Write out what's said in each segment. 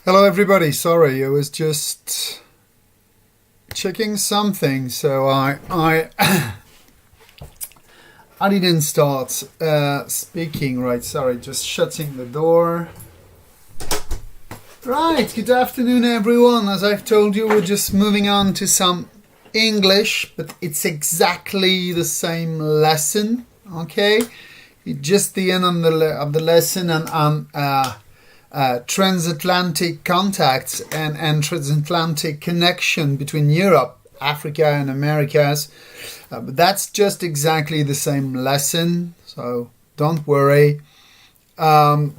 Hello everybody, sorry, I was just checking something, so I I didn't start speaking, right, sorry, just shutting the door. Right, good afternoon everyone, as I've told you, we're just moving on to some English, but it's exactly the same lesson, okay? Just the end of the lesson and transatlantic contacts and transatlantic connection between Europe, Africa and Americas. But that's just exactly the same lesson, so don't worry. I've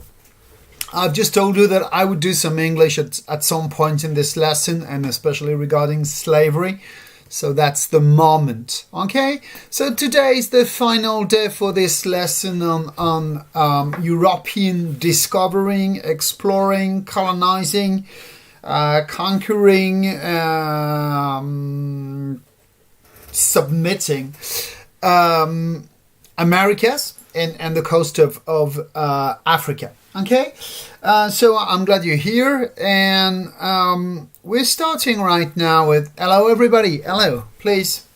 just told you that I would do some English at some point in this lesson, and especially regarding slavery. So that's the moment, okay? So today is the final day for this lesson on European discovering, exploring, colonizing, conquering, submitting Americas and the coast of Africa, okay? So I'm glad you're here, and we're starting right now with hello everybody. Hello, please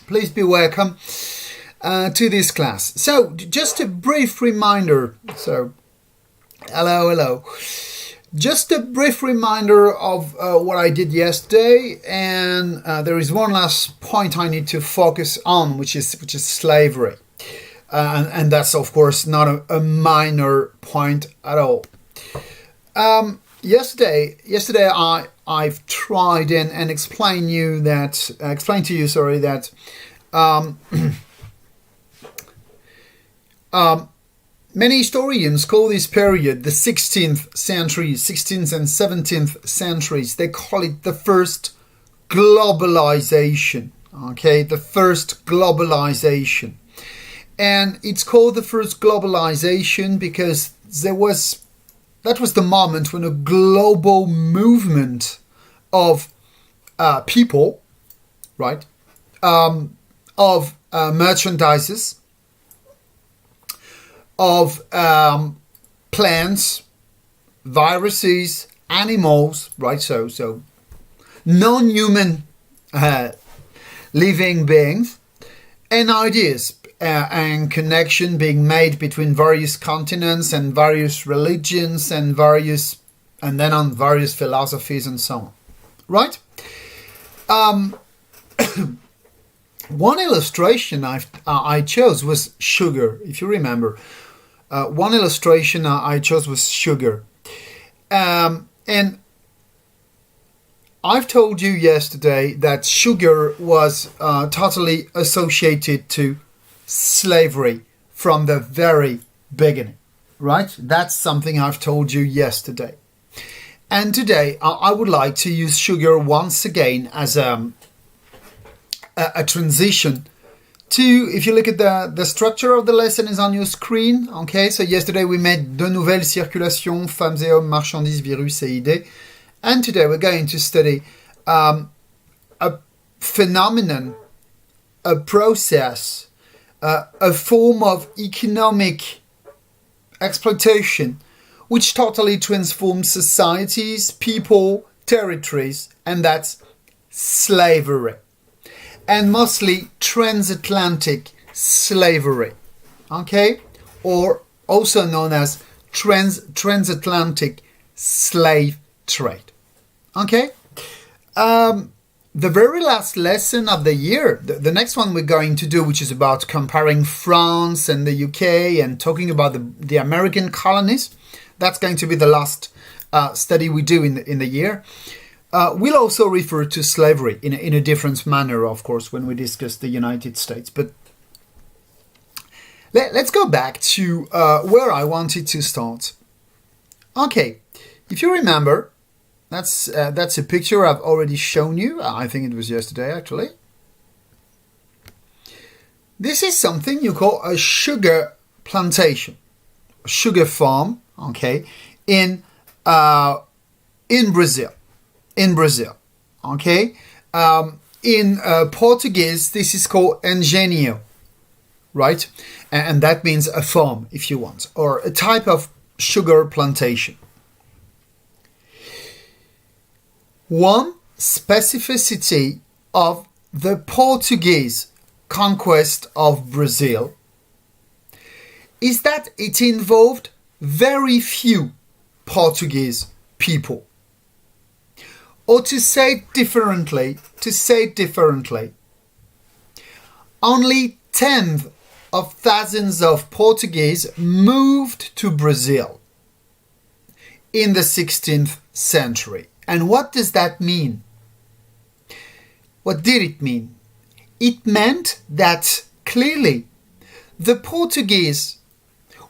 be welcome to this class. So just a brief reminder. So hello. Just a brief reminder of what I did yesterday, and there is one last point I need to focus on, which is slavery. And that's, of course, not a minor point at all. Yesterday, I've tried and explained to you that many historians call this period the 16th century, 16th and 17th centuries. They call it the first globalization. Okay, the first globalization. And it's called the first globalization because that was the moment when a global movement of people, right, of merchandises, of plants, viruses, animals, right, so non-human living beings, and ideas and connection being made between various continents and various religions and then on various philosophies and so on, right? One illustration I chose was sugar, if you remember. One illustration I chose was sugar. And I've told you yesterday that sugar was totally associated to slavery from the very beginning, right? That's something I've told you yesterday. And today I would like to use sugar once again as a transition to, if you look at the structure of the lesson is on your screen, okay? So yesterday we made de nouvelles circulations, femmes et hommes, marchandises, virus et idées. And today we're going to study a phenomenon, a process, a form of economic exploitation which totally transforms societies, people, territories, and that's slavery. And mostly transatlantic slavery, okay? Or also known as transatlantic slave trade, okay? The very last lesson of the year, the next one we're going to do, which is about comparing France and the UK and talking about the American colonies, that's going to be the last study we do in the year. We'll also refer to slavery in a different manner, of course, when we discuss the United States. But let's go back to where I wanted to start. Okay, if you remember, that's a picture I've already shown you. I think it was yesterday, actually. This is something you call a sugar plantation, a sugar farm, okay, in Brazil. In Brazil, okay? In Portuguese, this is called engenho, right? And that means a farm, if you want, or a type of sugar plantation. One specificity of the Portuguese conquest of Brazil is that it involved very few Portuguese people. Or to say it differently, only tens of thousands of Portuguese moved to Brazil in the 16th century. And what does that mean? What did it mean? It meant that clearly the Portuguese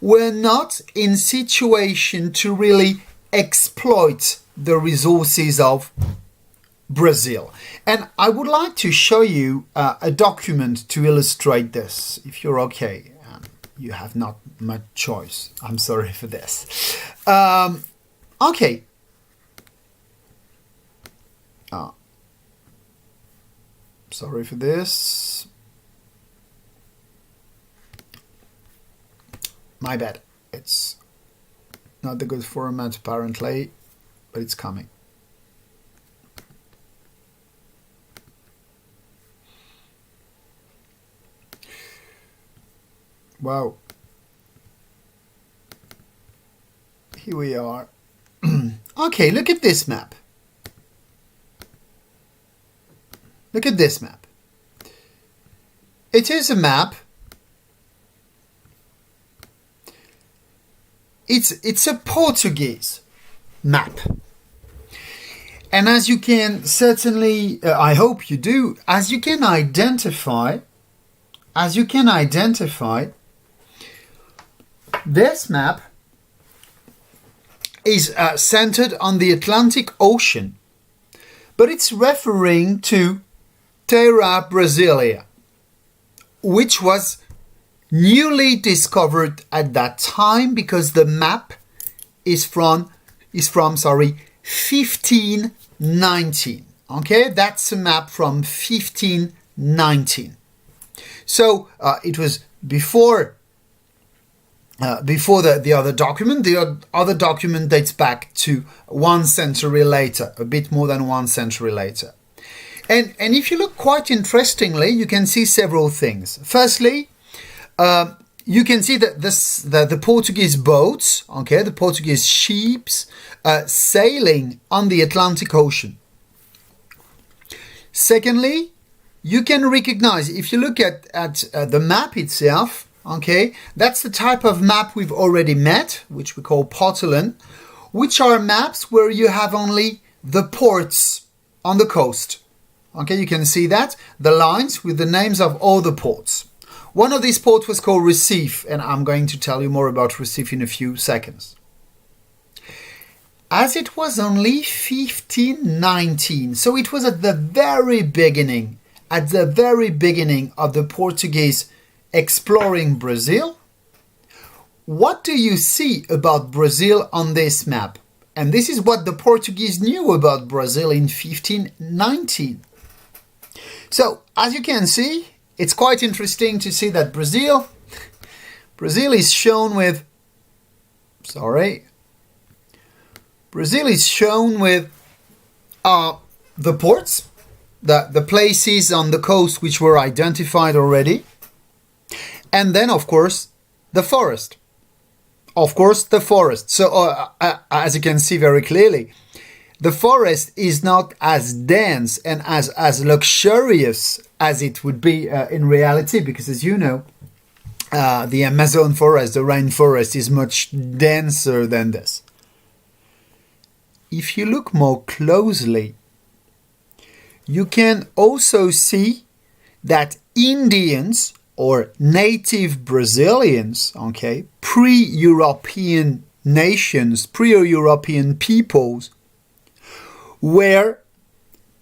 were not in situation to really exploit the resources of Brazil. And I would like to show you a document to illustrate this, if you're okay. You have not much choice. I'm sorry for this. Okay. Sorry for this. My bad. It's not the good format apparently, but it's coming. Wow. Here we are. Okay, look at this map. Look at this map. It is a map. It's a Portuguese map. And as you can certainly, I hope you do, as you can identify, this map is centered on the Atlantic Ocean, but it's referring to Terra Brasilia, which was newly discovered at that time because the map is from 1519. Okay, that's a map from 1519. So it was before the other document. The other document dates back to 1 century later, a bit more than 1 century later. And if you look quite interestingly, you can see several things. Firstly, you can see that the Portuguese boats, okay, the Portuguese ships sailing on the Atlantic Ocean. Secondly, you can recognize, if you look at the map itself, okay, that's the type of map we've already met, which we call Portolan, which are maps where you have only the ports on the coast. Okay, you can see that, the lines with the names of all the ports. One of these ports was called Recife, and I'm going to tell you more about Recife in a few seconds. As it was only 1519, so it was at the very beginning of the Portuguese exploring Brazil. What do you see about Brazil on this map? And this is what the Portuguese knew about Brazil in 1519. So, as you can see, it's quite interesting to see that Brazil is shown with, the ports, the places on the coast which were identified already, and then, of course, the forest. So, as you can see very clearly, the forest is not as dense and as luxurious as it would be in reality, because as you know, the Amazon forest, the rainforest, is much denser than this. If you look more closely, you can also see that Indians or native Brazilians, okay, pre-European nations, pre-European peoples, were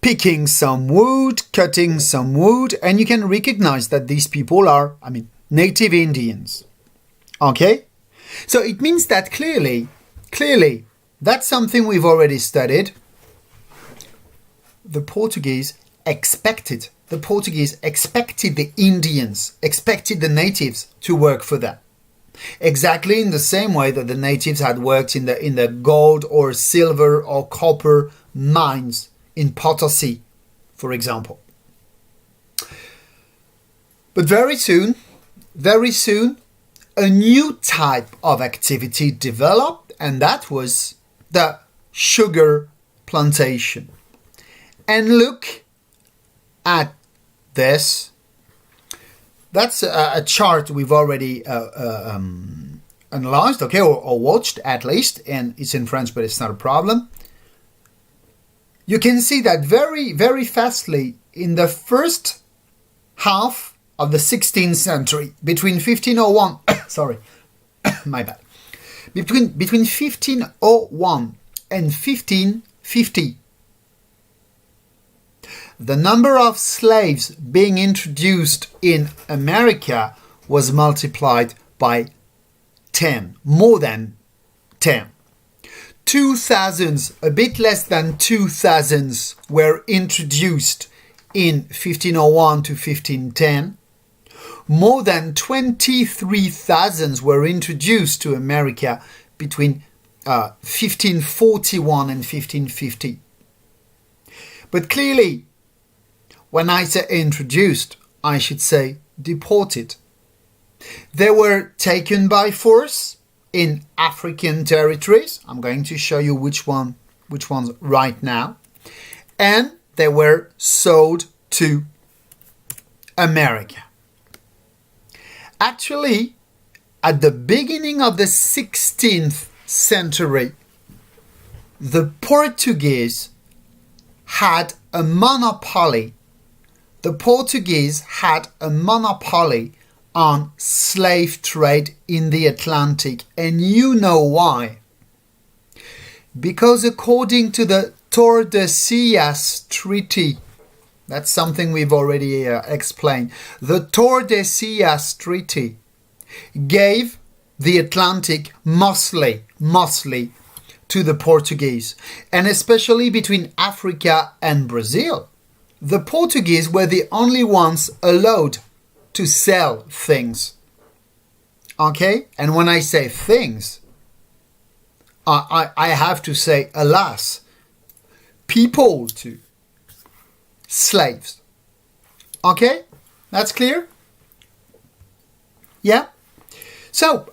picking some wood, cutting some wood, and you can recognize that these people are, native Indians. Okay? So it means that clearly, that's something we've already studied. The Portuguese expected the Indians, expected the natives to work for them. Exactly in the same way that the natives had worked in the gold or silver or copper mines in Potosi, for example. But very soon, a new type of activity developed, and that was the sugar plantation. And look at this. That's a chart we've already analyzed, okay, or watched at least, and it's in French, but it's not a problem. You can see that very, very fastly in the first half of the 16th century, between 1501, sorry, my bad, between 1501 and 1550, the number of slaves being introduced in America was multiplied by 10, more than 10. 2,000, a bit less than 2,000 were introduced in 1501 to 1510. More than 23,000 were introduced to America between 1541 and 1550. But clearly, when I say introduced, I should say deported. They were taken by force in African territories. I'm going to show you which ones right now. And they were sold to America. Actually, at the beginning of the 16th century, the Portuguese had a monopoly. The Portuguese had a monopoly on slave trade in the Atlantic. And you know why. Because according to the Tordesillas Treaty, that's something we've already explained. The Tordesillas Treaty gave the Atlantic mostly to the Portuguese, and especially between Africa and Brazil. The Portuguese were the only ones allowed to sell things. Okay? And when I say things, I have to say, alas, people too. Slaves. Okay? That's clear? Yeah? So,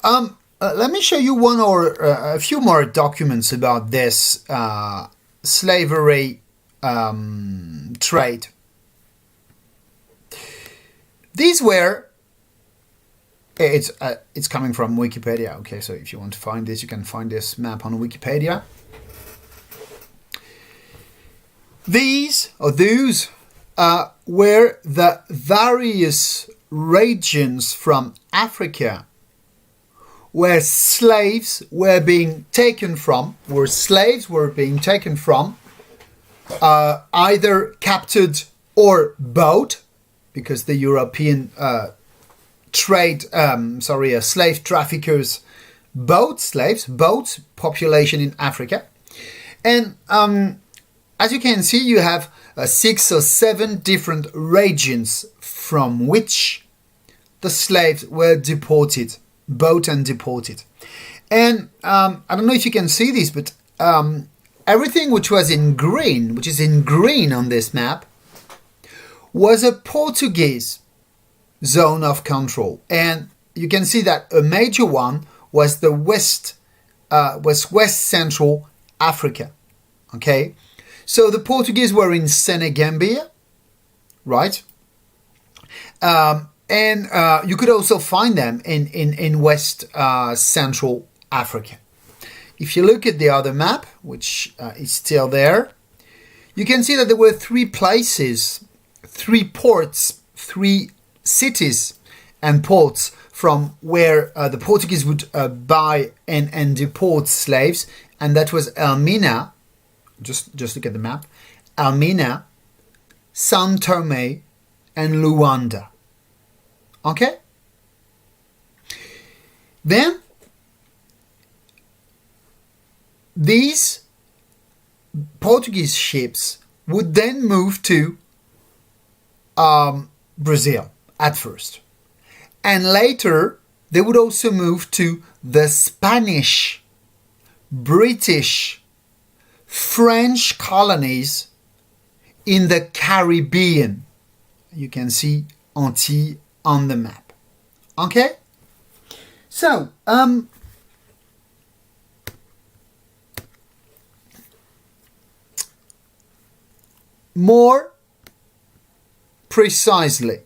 let me show you one or a few more documents about this slavery trade. These were... It's coming from Wikipedia, okay? So if you want to find this, you can find this map on Wikipedia. These, or those, were the various regions from Africa where slaves were being taken from, either captured or bought, because the European slave traffickers bought population in Africa. And as you can see, you have 6 or 7 different regions from which the slaves were deported, bought and deported. And I don't know if you can see this, but everything which was in green, which is in green on this map, was a Portuguese zone of control. And you can see that a major one was the West Central Africa. Okay? So the Portuguese were in Senegambia, right? And you could also find them in West Central Africa. If you look at the other map, which is still there, you can see that there were 3 places, 3 ports, 3 cities and ports from where the Portuguese would buy and deport slaves. And that was Elmina, just look at the map, Elmina, São Tomé, and Luanda. Okay? Then, these Portuguese ships would then move to Brazil at first. And later, they would also move to the Spanish, British, French colonies in the Caribbean. You can see Antilles on the map. Okay? So, more precisely,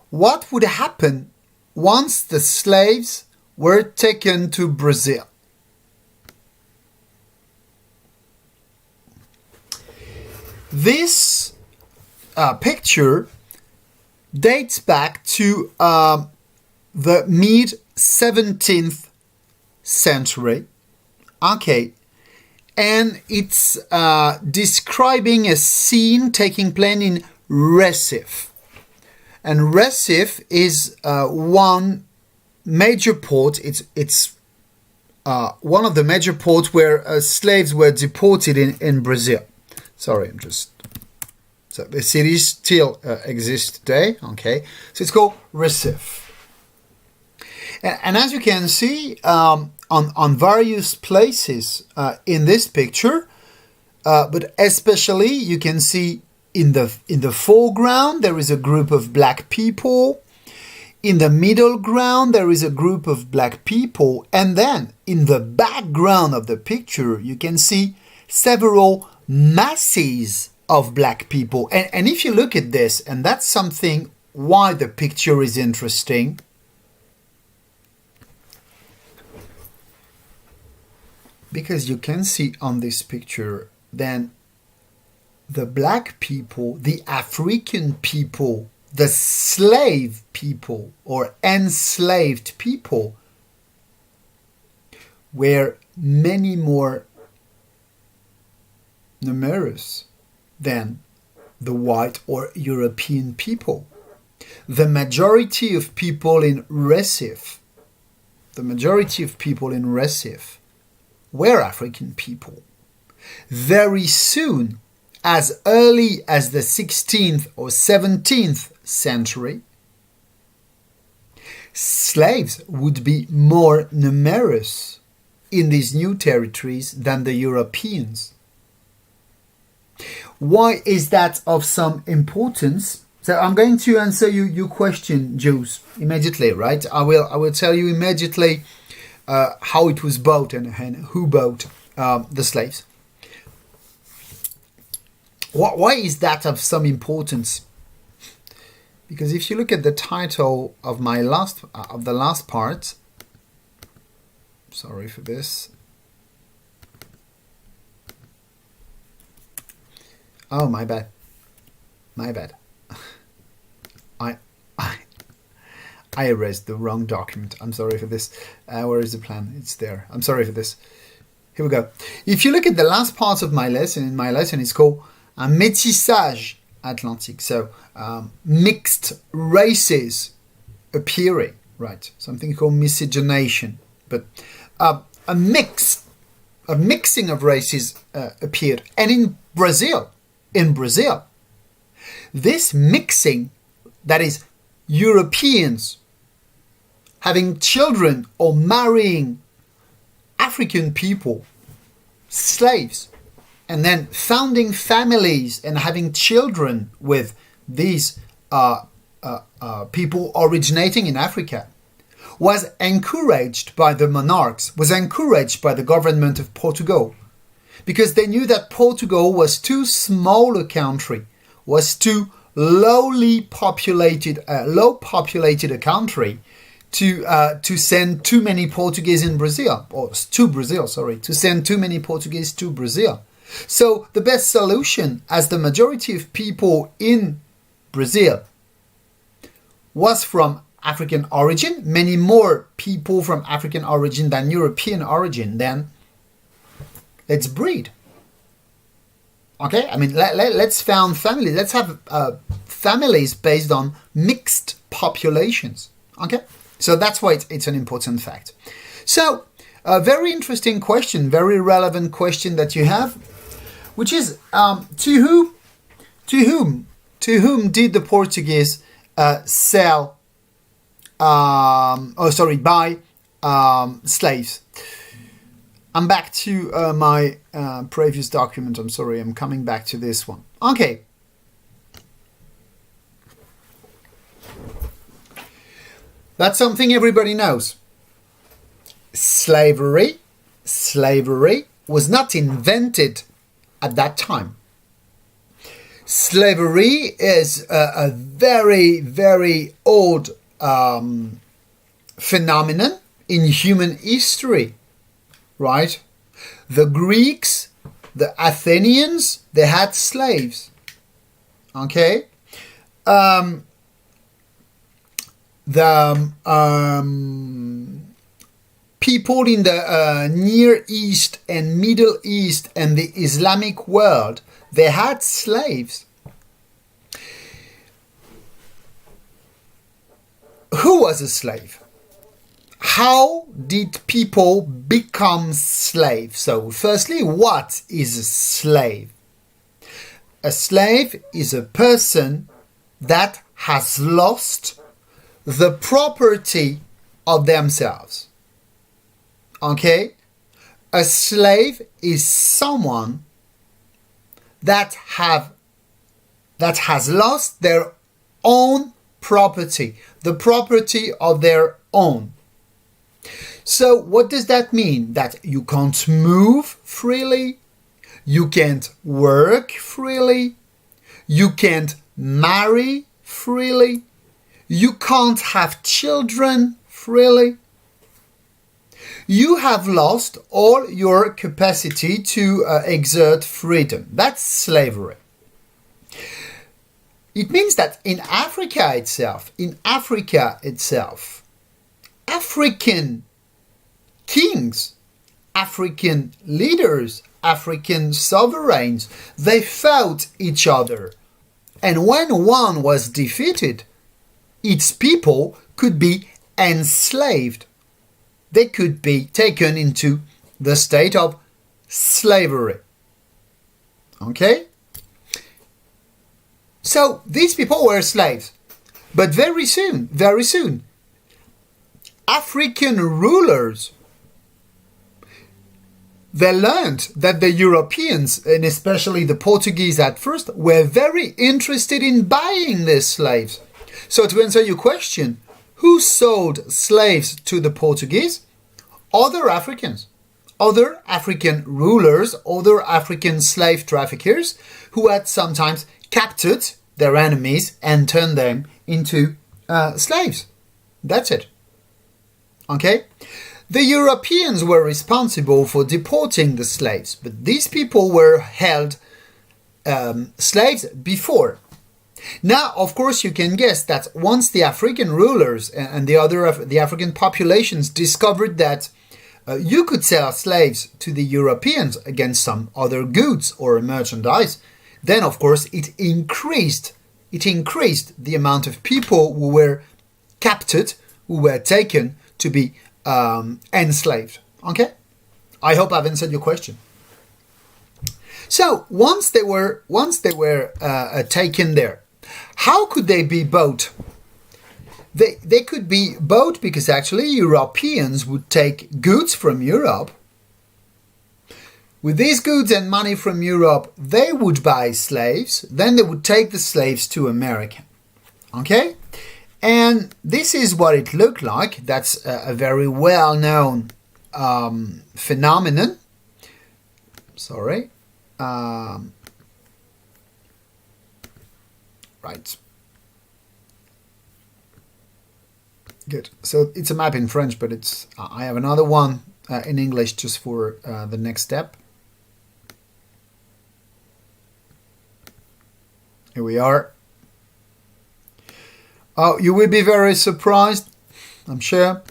what would happen once the slaves were taken to Brazil? This picture dates back to the mid-17th century. Okay. And it's describing a scene taking place in Recife. And Recife is one major port. It's one of the major ports where slaves were deported in Brazil. Sorry, so the city still exists today. Okay, so it's called Recife. And as you can see, on various places in this picture, but especially you can see in the foreground there is a group of black people. In the middle ground there is a group of black people, and then in the background of the picture you can see several masses of black people. And if you look at this, and that's something why the picture is interesting. Because you can see on this picture then the black people, the African people, the slave people or enslaved people were many more numerous than the white or European people. The majority of people in Recife, were African people. Very soon, as early as the 16th or 17th century, slaves would be more numerous in these new territories than the Europeans. Why is that of some importance? So I'm going to answer your question, Jules, immediately, right? I will tell you immediately how it was bought and who bought the slaves. Why is that of some importance? Because if you look at the title of the last part, sorry for this. Oh, my bad. I erased the wrong document. I'm sorry for this. Where is the plan? It's there. I'm sorry for this. Here we go. If you look at the last part of my lesson, it's called Un métissage atlantique. So, mixed races appearing, right? Something called miscegenation. But a mixing of races appeared. And in Brazil, this mixing, that is, Europeans having children or marrying African people, slaves, and then founding families and having children with these people originating in Africa, was encouraged by the monarchs, was encouraged by the government of Portugal, because they knew that Portugal was too small a country, was too low populated a country to send too many Portuguese in Brazil, or to Brazil, sorry, to send too many Portuguese to Brazil. So the best solution, as the majority of people in Brazil was from African origin, many more people from African origin than European origin, then let's breed. Okay, I mean, let's found families. Let's have families based on mixed populations. Okay, so that's why it's an important fact. So, a very interesting question, very relevant question that you have, which is to whom did the Portuguese buy slaves? I'm back to my previous document. I'm sorry, I'm coming back to this one. Okay. That's something everybody knows. Slavery was not invented at that time. Slavery is a very, very old phenomenon in human history, right? The Greeks, the Athenians, they had slaves. Okay? The people in the Near East and Middle East and the Islamic world, they had slaves. Who was a slave? How did people become slaves? So, firstly, what is a slave? A slave is a person that has lost the property of themselves. Okay? A slave is someone that has lost their own property, the property of their own. So what does that mean? That you can't move freely, you can't work freely, you can't marry freely, you can't have children freely. You have lost all your capacity to exert freedom. That's slavery. It means that in Africa itself, African kings, African leaders, African sovereigns, they fought each other. And when one was defeated, its people could be enslaved. They could be taken into the state of slavery. Okay? So these people were slaves. But very soon, African rulers, they learned that the Europeans, and especially the Portuguese at first, were very interested in buying these slaves. So to answer your question, who sold slaves to the Portuguese? Other Africans, other African rulers, other African slave traffickers who had sometimes captured their enemies and turned them into slaves. That's it. Okay? The Europeans were responsible for deporting the slaves, but these people were held slaves before. Now, of course, you can guess that once the African rulers and the African populations discovered that you could sell slaves to the Europeans against some other goods or merchandise, then, of course, it increased the amount of people who were captured, who were taken to be enslaved. Okay? I hope I've answered your question. So, once they were taken there, how could they be bought? They could be bought because actually Europeans would take goods from Europe. With these goods and money from Europe, they would buy slaves. Then they would take the slaves to America. Okay? And this is what it looked like. That's a very well-known phenomenon. Sorry. Right. Good. So it's a map in French, but it's I have another one in English just for the next step. Here we are. Oh, you will be very surprised, I'm sure.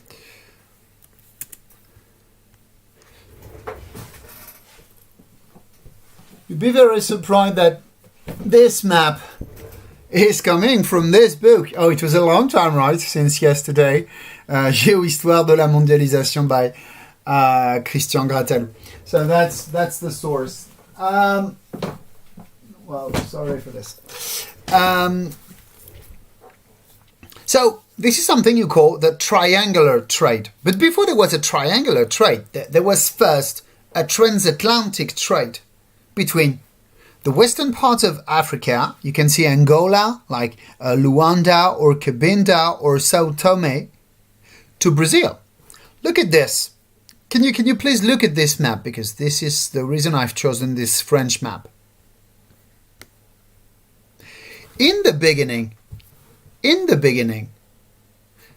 You'll be very surprised that this map is coming from this book. Oh, it was a long time, right? Since yesterday. Géohistoire de la mondialisation by Christian Gratel. So that's the source. Well, sorry for this. So this is something you call the triangular trade. But before there was a triangular trade, there was first a transatlantic trade between the western part of Africa, you can see Angola, like Luanda or Cabinda or Sao Tome, to Brazil. Look at this. Can you please look at this map, because this is the reason I've chosen this French map. In the beginning,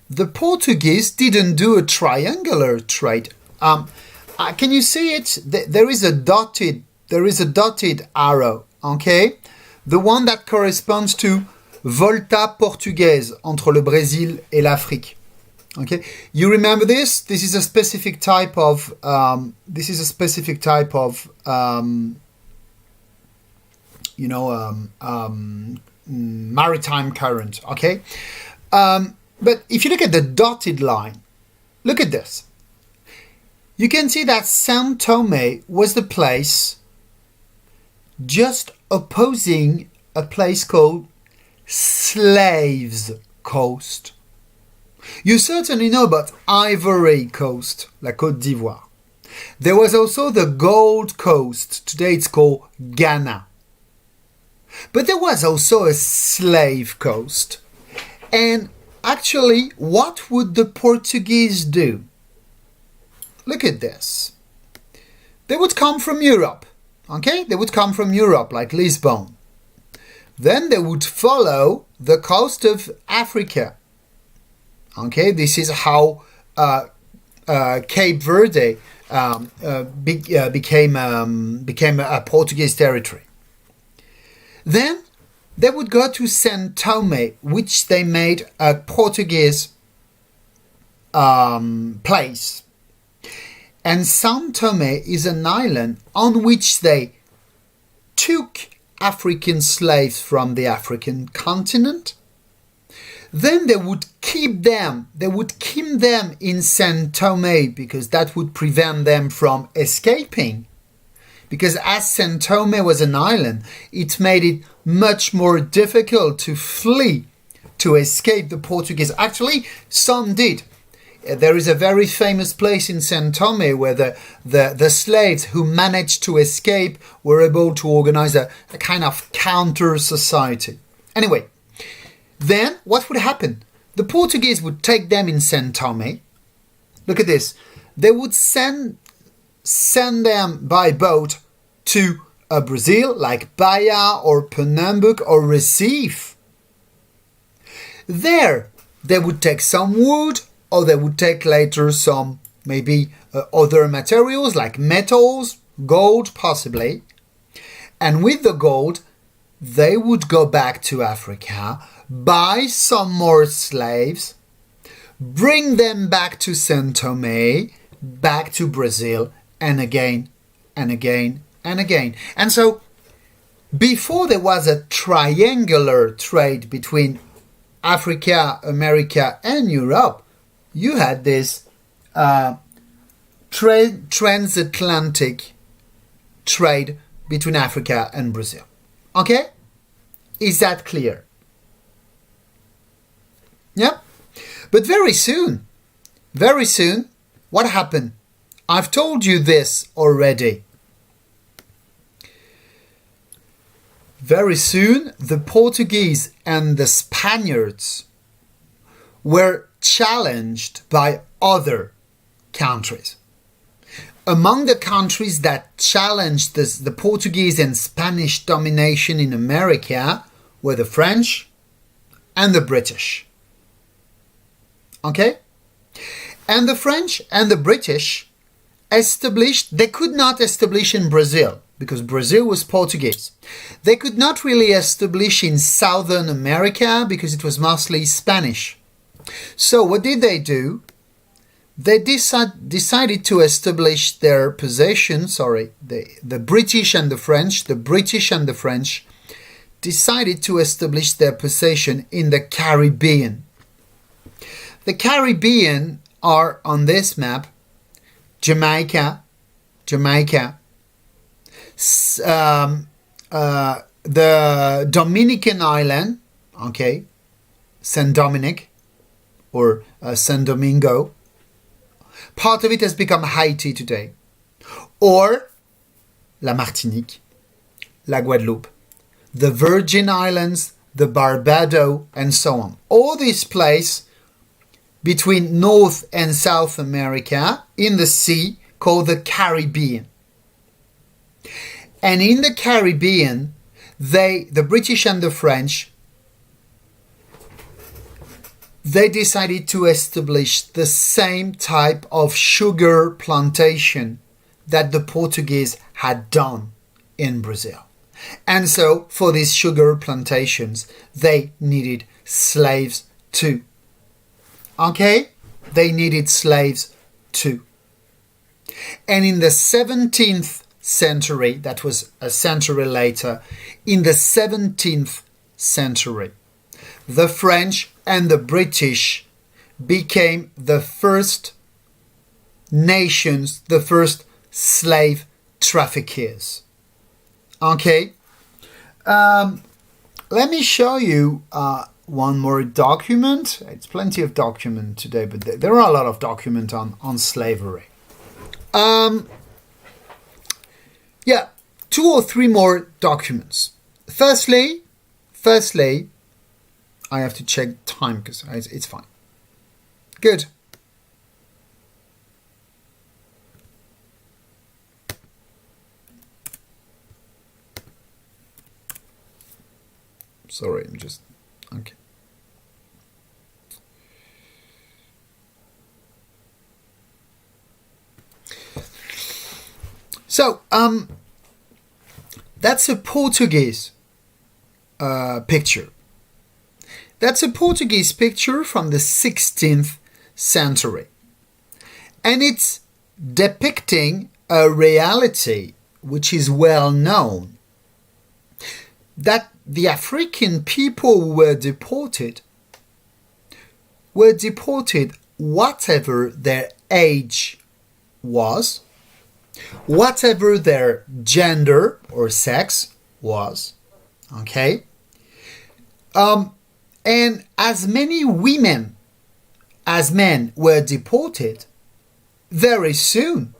the Portuguese didn't do a triangular trade. Can you see it? There is a dotted arrow, okay? The one that corresponds to Volta Portugaise entre le Brésil et l'Afrique. Okay, you remember this? This is a specific type of maritime current. Okay, but if you look at the dotted line, look at this. You can see that Sao Tome was the place just opposing a place called Slaves Coast. You certainly know about Ivory Coast, la Côte d'Ivoire. There was also the Gold Coast, today it's called Ghana. But there was also a Slave Coast. And actually, what would the Portuguese do? Look at this. They would come from Europe, okay? They would come from Europe, like Lisbon. Then they would follow the coast of Africa. Okay, this is how Cape Verde became a Portuguese territory. Then they would go to São Tomé, which they made a Portuguese place. And São Tomé is an island on which they took African slaves from the African continent. Then they would keep them in São Tomé, because that would prevent them from escaping. Because as São Tomé was an island, it made it much more difficult to flee, to escape the Portuguese. Actually, some did. There is a very famous place in São Tomé where the slaves who managed to escape were able to organize a kind of counter society. Anyway, then what would happen? The Portuguese would take them in São Tomé. Look at this. They would send them by boat to Brazil, like Bahia or Pernambuco or Recife. There, they would take some wood, or they would take later some maybe other materials like metals, gold possibly. And with the gold, they would go back to Africa, buy some more slaves, bring them back to São Tomé, back to Brazil, and again, and again, and again. And so, before there was a triangular trade between Africa, America, and Europe, you had this transatlantic trade between Africa and Brazil. Okay? Is that clear? Yeah? But very soon, what happened? I've told you this already. Very soon, the Portuguese and the Spaniards were challenged by other countries. Among the countries that challenged the Portuguese and Spanish domination in America were the French and the British. Okay? And the French and the British they could not establish in Brazil, because Brazil was Portuguese. They could not really establish in Southern America because it was mostly Spanish. So what did they do? They decided to establish their possession, the British and the French decided to establish their possession in the Caribbean. The Caribbean are on this map: Jamaica, the Dominican island, okay, Saint Dominic or Saint Domingo. Part of it has become Haiti today. or la Martinique, la Guadeloupe, the Virgin Islands, the Barbados, and so on. All these places between North and South America in the sea called the Caribbean. And in the Caribbean, the British and the French, they decided to establish the same type of sugar plantation that the Portuguese had done in Brazil. And so for these sugar plantations, they needed slaves too. Okay? They needed slaves too. And in the 17th century, that was a century later, in the 17th century, the French and the British became the first nations, the first slave traffickers. Okay? Let me show you one more document. It's plenty of document today, but there are a lot of document on slavery. Yeah, 2 or 3 more documents. Firstly, I have to check time because it's fine. Good. Sorry, I'm just... Okay. So, that's a Portuguese picture. That's a Portuguese picture from the 16th century. And it's depicting a reality which is well known. That the African people who were deported whatever their age was, whatever their gender or sex was, okay? And as many women as men were deported, very soon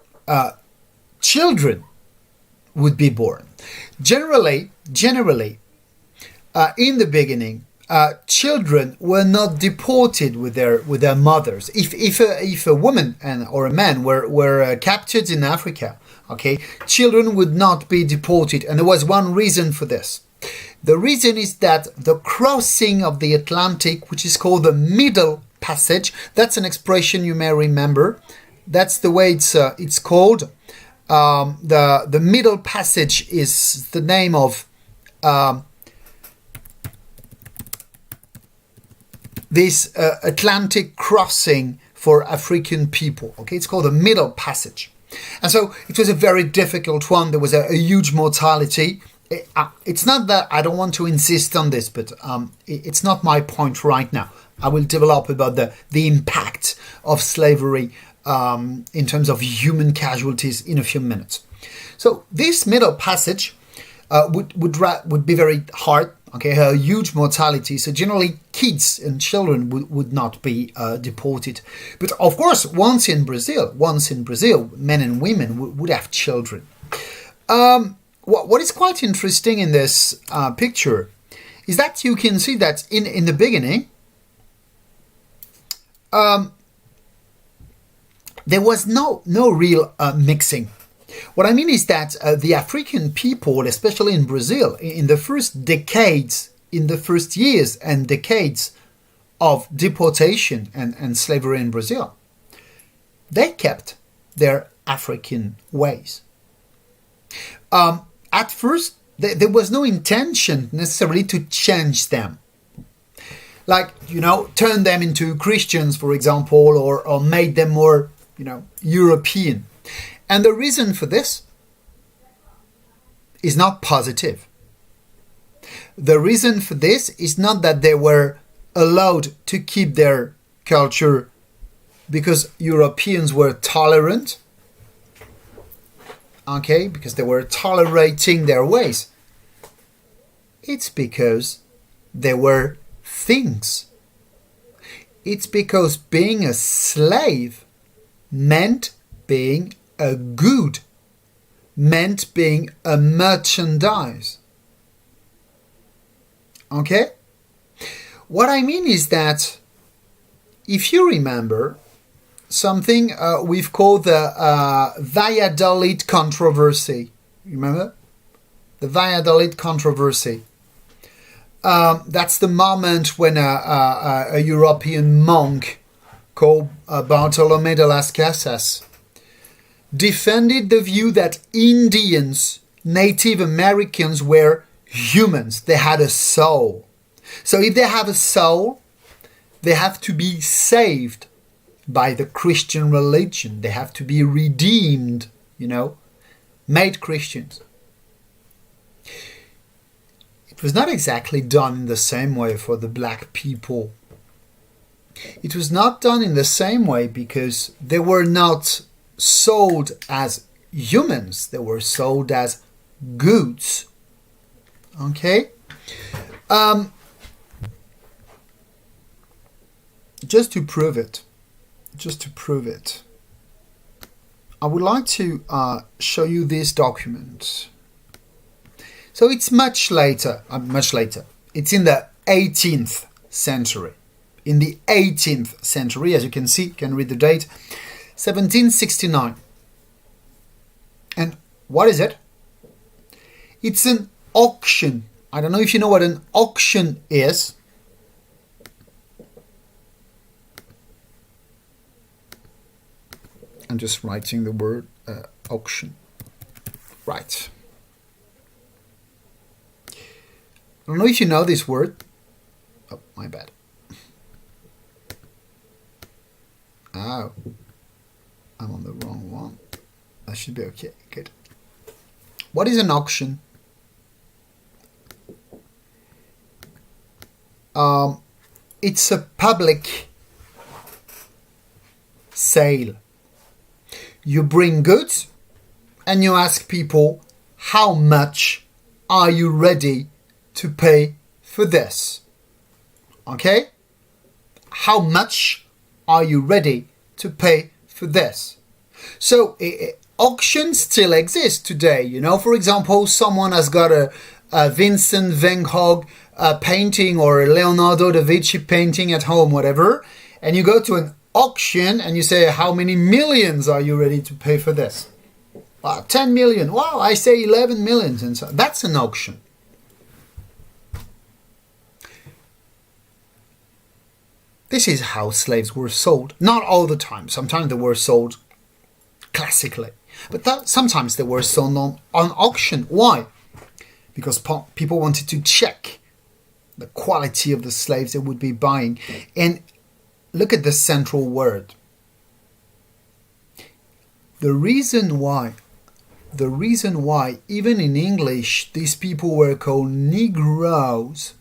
children would be born. Generally, in the beginning, children were not deported with their mothers. If a woman or a man were captured in Africa, okay, children would not be deported, and there was one reason for this. The reason is that the crossing of the Atlantic, which is called the Middle Passage, that's an expression you may remember. That's the way it's called. The Middle Passage is the name of this Atlantic crossing for African people. Okay, it's called the Middle Passage. And so it was a very difficult one. There was a huge mortality. It's not that I don't want to insist on this, but it's not my point right now. I will develop about the impact of slavery in terms of human casualties in a few minutes. So this Middle Passage would be very hard. Okay, a huge mortality. So generally, kids and children would not be deported. But of course, once in Brazil, men and women would have children. What is quite interesting in this picture is that you can see that in the beginning, there was no real mixing. What I mean is that the African people, especially in Brazil, in the first decades, in the first years and decades of deportation and slavery in Brazil, they kept their African ways. At first, there was no intention necessarily to change them. Like, turn them into Christians, for example, or made them more, European. And the reason for this is not positive. The reason for this is not that they were allowed to keep their culture because Europeans were tolerant, okay, because they were tolerating their ways. It's because they were things. It's because being a slave meant being a good meant being a merchandise. Okay? What I mean is that if you remember something we've called the Valladolid controversy, remember? The Valladolid controversy. That's the moment when a European monk called Bartolomé de las Casas defended the view that Indians, Native Americans, were humans. They had a soul. So if they have a soul, they have to be saved by the Christian religion. They have to be redeemed, made Christians. It was not exactly done in the same way for the black people. It was not done in the same way because they were not sold as humans. They were sold as goods. Okay? Just to prove it, I would like to show you this document. So it's much later. It's in the 18th century. In the 18th century, as you can see, you can read the date, 1769. And what is it? It's an auction. I don't know if you know what an auction is. I'm just writing the word auction. Right. I don't know if you know this word. Oh, my bad. Oh, I'm on the wrong one. That should be okay. Good. What is an auction? It's a public sale. You bring goods and you ask people, how much are you ready to pay for this? Okay? How much are you ready to pay for this? So auctions still exist today. For example, someone has got a Vincent van Gogh painting or a Leonardo da Vinci painting at home, whatever, and you go to an auction and you say, how many millions are you ready to pay for this? 10 million. Wow, I say 11 millions. And so that's an auction. This is how slaves were sold. Not all the time. Sometimes they were sold classically. But sometimes they were sold on auction. Why? Because people wanted to check the quality of the slaves they would be buying. And look at the central word. The reason why, even in English, these people were called Negroes,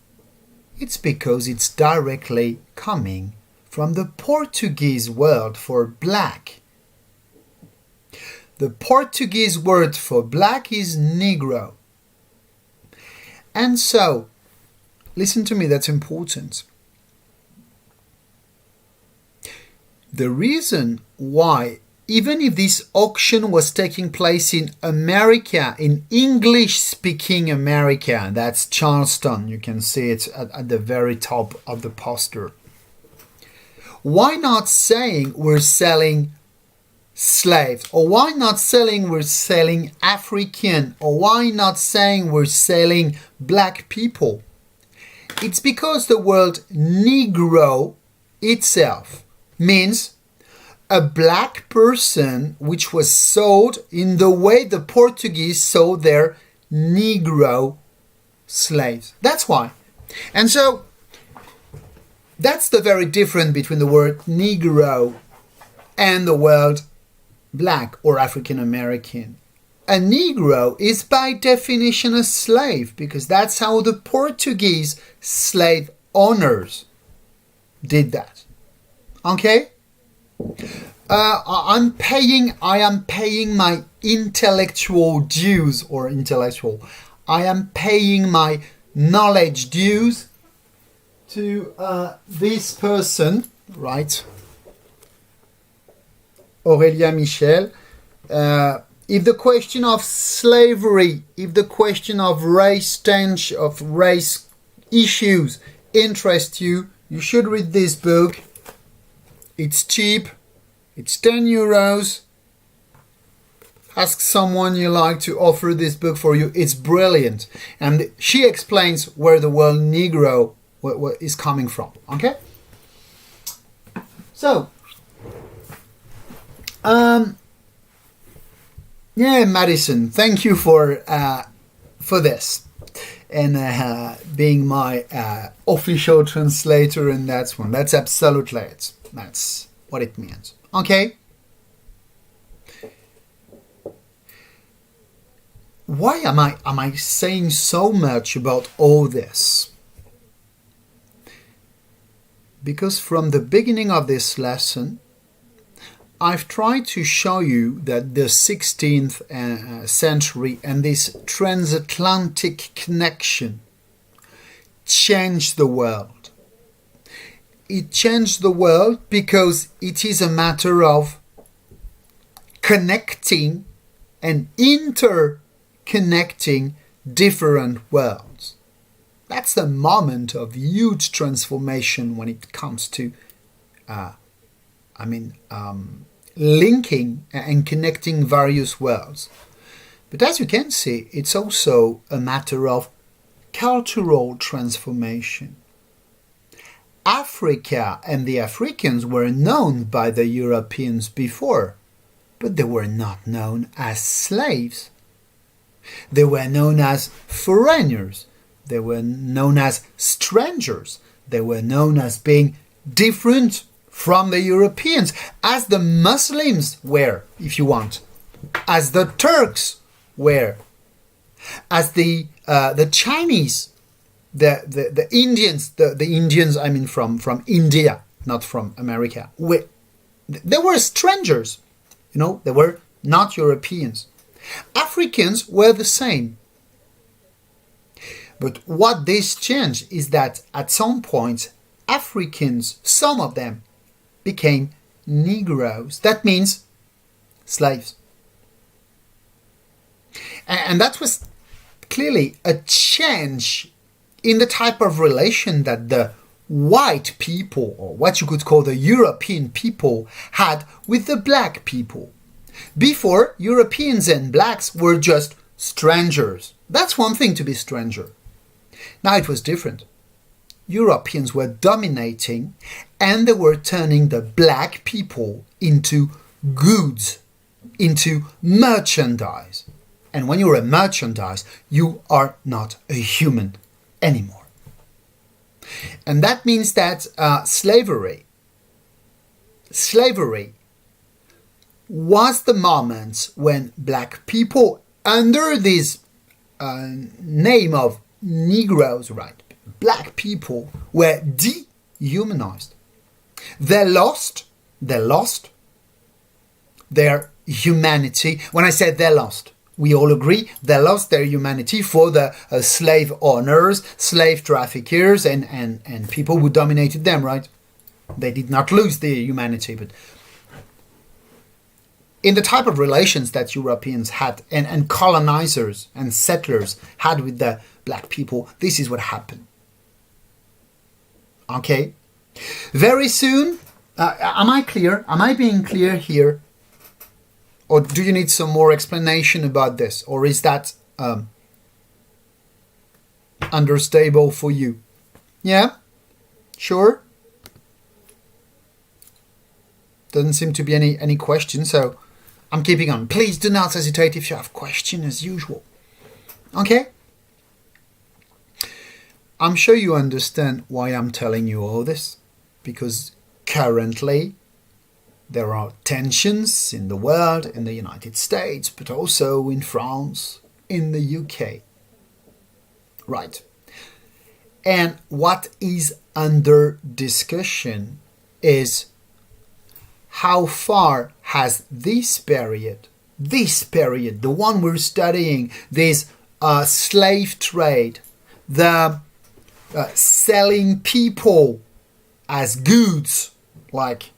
it's because it's directly coming from the Portuguese word for black. The Portuguese word for black is Negro. And so, listen to me, that's important. The reason why, even if this auction was taking place in America, in English-speaking America, that's Charleston, you can see it at the very top of the poster. Why not saying we're selling slaves? Or why not saying we're selling African? Or why not saying we're selling black people? It's because the word Negro itself means a black person which was sold in the way the Portuguese sold their Negro slaves. That's why. And so that's the very difference between the word Negro and the word black or African American. A Negro is by definition a slave because that's how the Portuguese slave owners did that. Okay? I am paying my intellectual dues I am paying my knowledge dues to this person, right? Aurélia Michel, if the question of slavery, if the question of race tension, of race issues interest you, you should read this book. It's cheap. It's 10 euros. Ask someone you like to offer this book for you. It's brilliant. And she explains where the word Negro is coming from. Okay? So, yeah, Madison, thank you for this. And being my official translator in that one. That's absolutely it. That's what it means. Okay? Why am I saying so much about all this? Because from the beginning of this lesson, I've tried to show you that the 16th century and this transatlantic connection changed the world. It changed the world because it is a matter of connecting and interconnecting different worlds. That's the moment of huge transformation when it comes to linking and connecting various worlds. But as you can see, it's also a matter of cultural transformation. Africa and the Africans were known by the Europeans before, but they were not known as slaves. They were known as foreigners. They were known as strangers. They were known as being different from the Europeans, as the Muslims were, if you want, as the Turks were, as the Chinese, the Indians, the Indians, I mean from India, not from America. They were strangers, they were not Europeans. Africans were the same. But what this changed is that at some point, Africans, some of them, became Negroes. That means slaves. And that was clearly a change in the type of relation that the white people, or what you could call the European people, had with the black people. Before, Europeans and blacks were just strangers. That's one thing to be stranger. Now it was different. Europeans were dominating and they were turning the black people into goods, into merchandise. And when you're a merchandise, you are not a human anymore. And that means that slavery was the moment when black people, under this name of Negroes, right? Black people were dehumanized. They lost their humanity. When I said they lost, we all agree they lost their humanity for the slave owners, slave traffickers, and people who dominated them, right? They did not lose their humanity, but in the type of relations that Europeans had and colonizers and settlers had with the black people, this is what happened. Okay? Very soon, am I clear? Am I being clear here? Or do you need some more explanation about this? Or is that understandable for you? Yeah? Sure? Doesn't seem to be any question, so I'm keeping on. Please do not hesitate if you have questions as usual. Okay? I'm sure you understand why I'm telling you all this, because currently there are tensions in the world, in the United States, but also in France, in the UK. Right. And what is under discussion is how far has this period, the one we're studying, this slave trade, the selling people as goods, like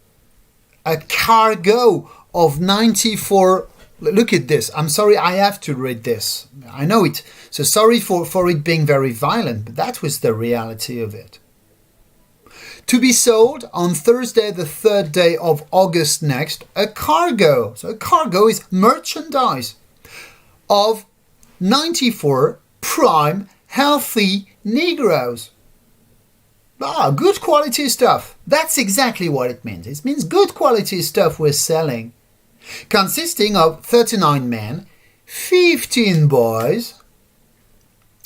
a cargo of 94 Look at this. I'm sorry, I have to read this. I know it. So sorry for it being very violent, but that was the reality of it. To be sold on Thursday, the 3rd day of August next, a cargo. So a cargo is merchandise of 94 prime, healthy Negroes. Good quality stuff. That's exactly what it means. It means good quality stuff we're selling. Consisting of 39 men, 15 boys.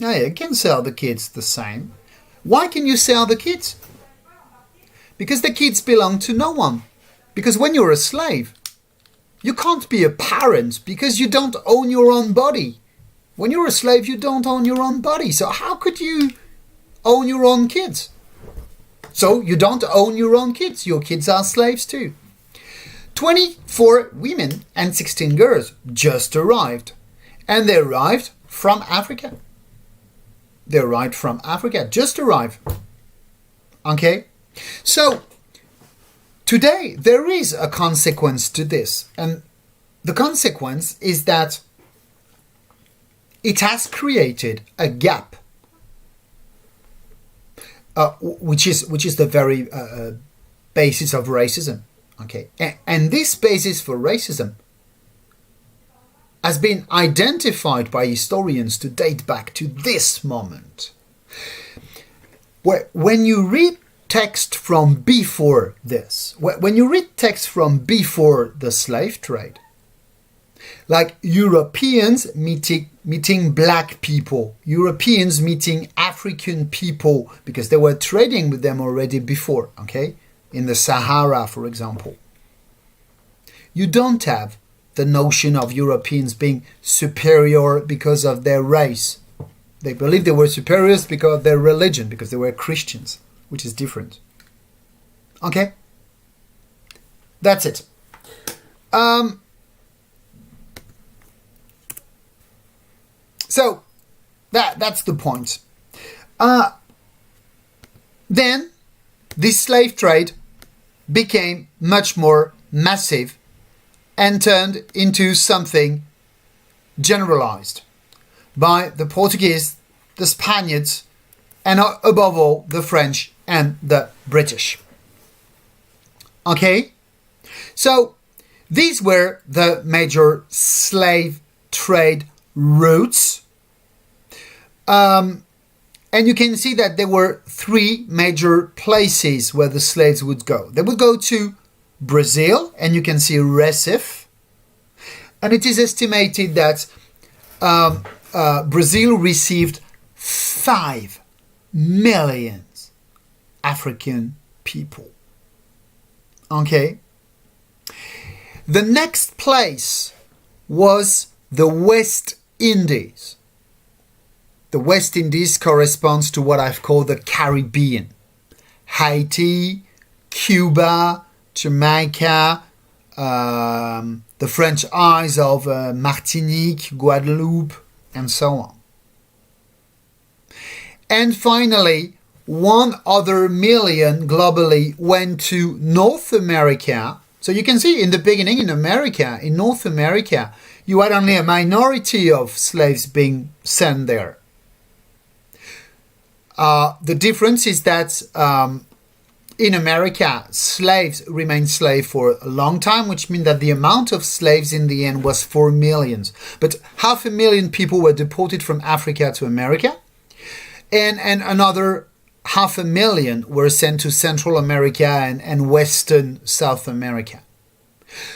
Now you can sell the kids the same. Why can you sell the kids? Because the kids belong to no one. Because when you're a slave, you can't be a parent because you don't own your own body. When you're a slave, you don't own your own body. So how could you own your own kids? So you don't own your own kids. Your kids are slaves too. 24 women and 16 girls just arrived. And they arrived from Africa. They arrived from Africa. Just arrived. Okay? So, today there is a consequence to this. And the consequence is that it has created a gap. Which is the very basis of racism. Okay, and this basis for racism has been identified by historians to date back to this moment. When you read text from before this, when you read text from before the slave trade, like Europeans meeting black people, Europeans meeting African people, because they were trading with them already before, okay? In the Sahara, for example. You don't have the notion of Europeans being superior because of their race. They believe they were superiors because of their religion, because they were Christians, which is different. Okay? That's it. So, that's the point. Then, this slave trade became much more massive and turned into something generalized by the Portuguese, the Spaniards, and above all, the French and the British. Okay? So, these were the major slave trade routes. And you can see that there were 3 major places where the slaves would go. They would go to Brazil, and you can see Recife. And it is estimated that Brazil received 5 million African people. Okay? The next place was the West Indies. The West Indies corresponds to what I've called the Caribbean. Haiti, Cuba, Jamaica, the French Isles of Martinique, Guadeloupe, and so on. And finally, 1 other million globally went to North America. So you can see in the beginning in America, in North America, you had only a minority of slaves being sent there. The difference is that in America, slaves remained slaves for a long time, which means that the amount of slaves in the end was 4 million. But 500,000 people were deported from Africa to America, and another 500,000 were sent to Central America and Western South America.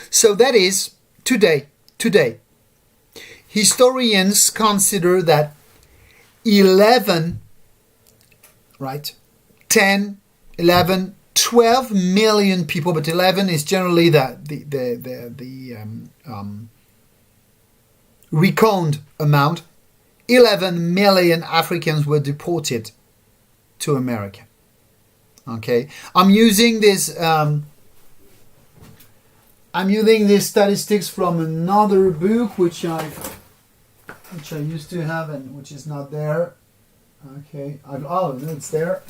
So that is today. Historians consider that 10, 11, 12 million people, but 11 is generally the reckoned amount. 11 million Africans were deported to America. Okay, I'm using this statistics from another book which I used to have and which is not there. Okay, it's there.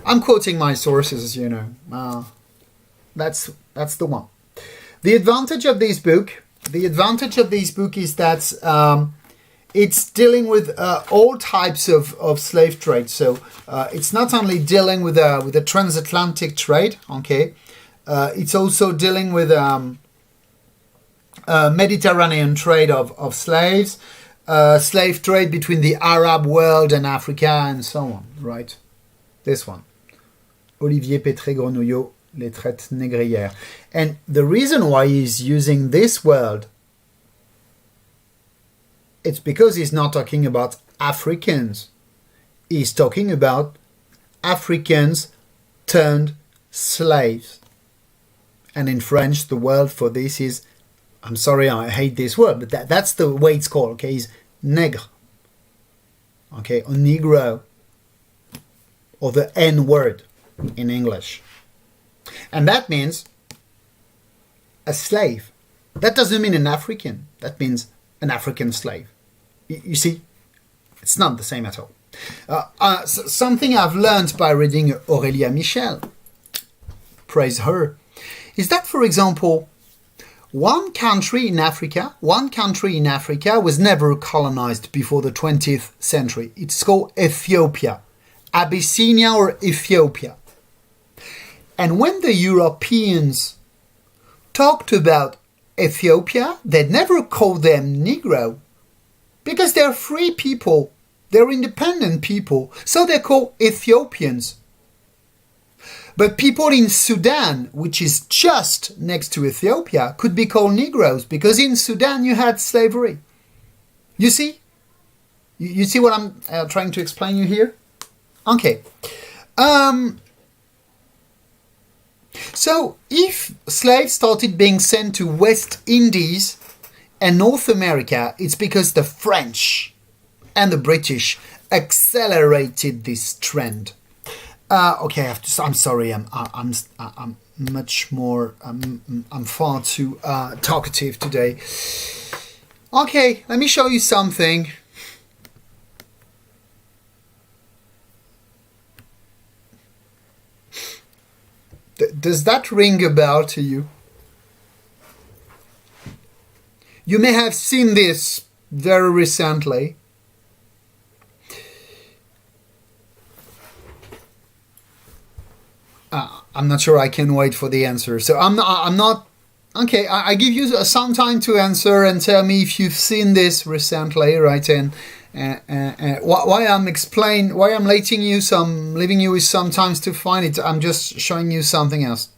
I'm quoting my sources, you know. That's the one. The advantage of this book the advantage of this book is that it's dealing with all types of slave trade. So it's not only dealing with the transatlantic trade, okay, it's also dealing with Mediterranean trade of slaves, slave trade between the Arab world and Africa, and so on, right? This one. Olivier Pétré-Grenouillot, Les Traites Négrières. And the reason why he's using this word, it's because he's not talking about Africans. He's talking about Africans turned slaves. And in French, the word for this is, I'm sorry, I hate this word, but that's the way it's called, okay, is nègre. Okay, or negro. Or the N word in English. And that means a slave. That doesn't mean an African. That means an African slave. You see, it's not the same at all. Something I've learned by reading Aurélia Michel, praise her, is that, for example, one country in Africa was never colonized before the 20th century. It's called Ethiopia, Abyssinia or Ethiopia. And when the Europeans talked about Ethiopia, they never called them Negro, because they're free people, they're independent people, so they're called Ethiopians. But people in Sudan, which is just next to Ethiopia, could be called Negroes, because in Sudan you had slavery. You see? You see what I'm trying to explain you here? Okay. So if slaves started being sent to West Indies and North America, it's because the French and the British accelerated this trend. Okay, I'm sorry. I'm much more. I'm far too talkative today. Okay, let me show you something. Does that ring a bell to you? You may have seen this very recently. I'm not sure I can wait for the answer. So I'm not. Okay, I give you some time to answer and tell me if you've seen this recently, right? And why I'm leaving you with some time to find it. I'm just showing you something else.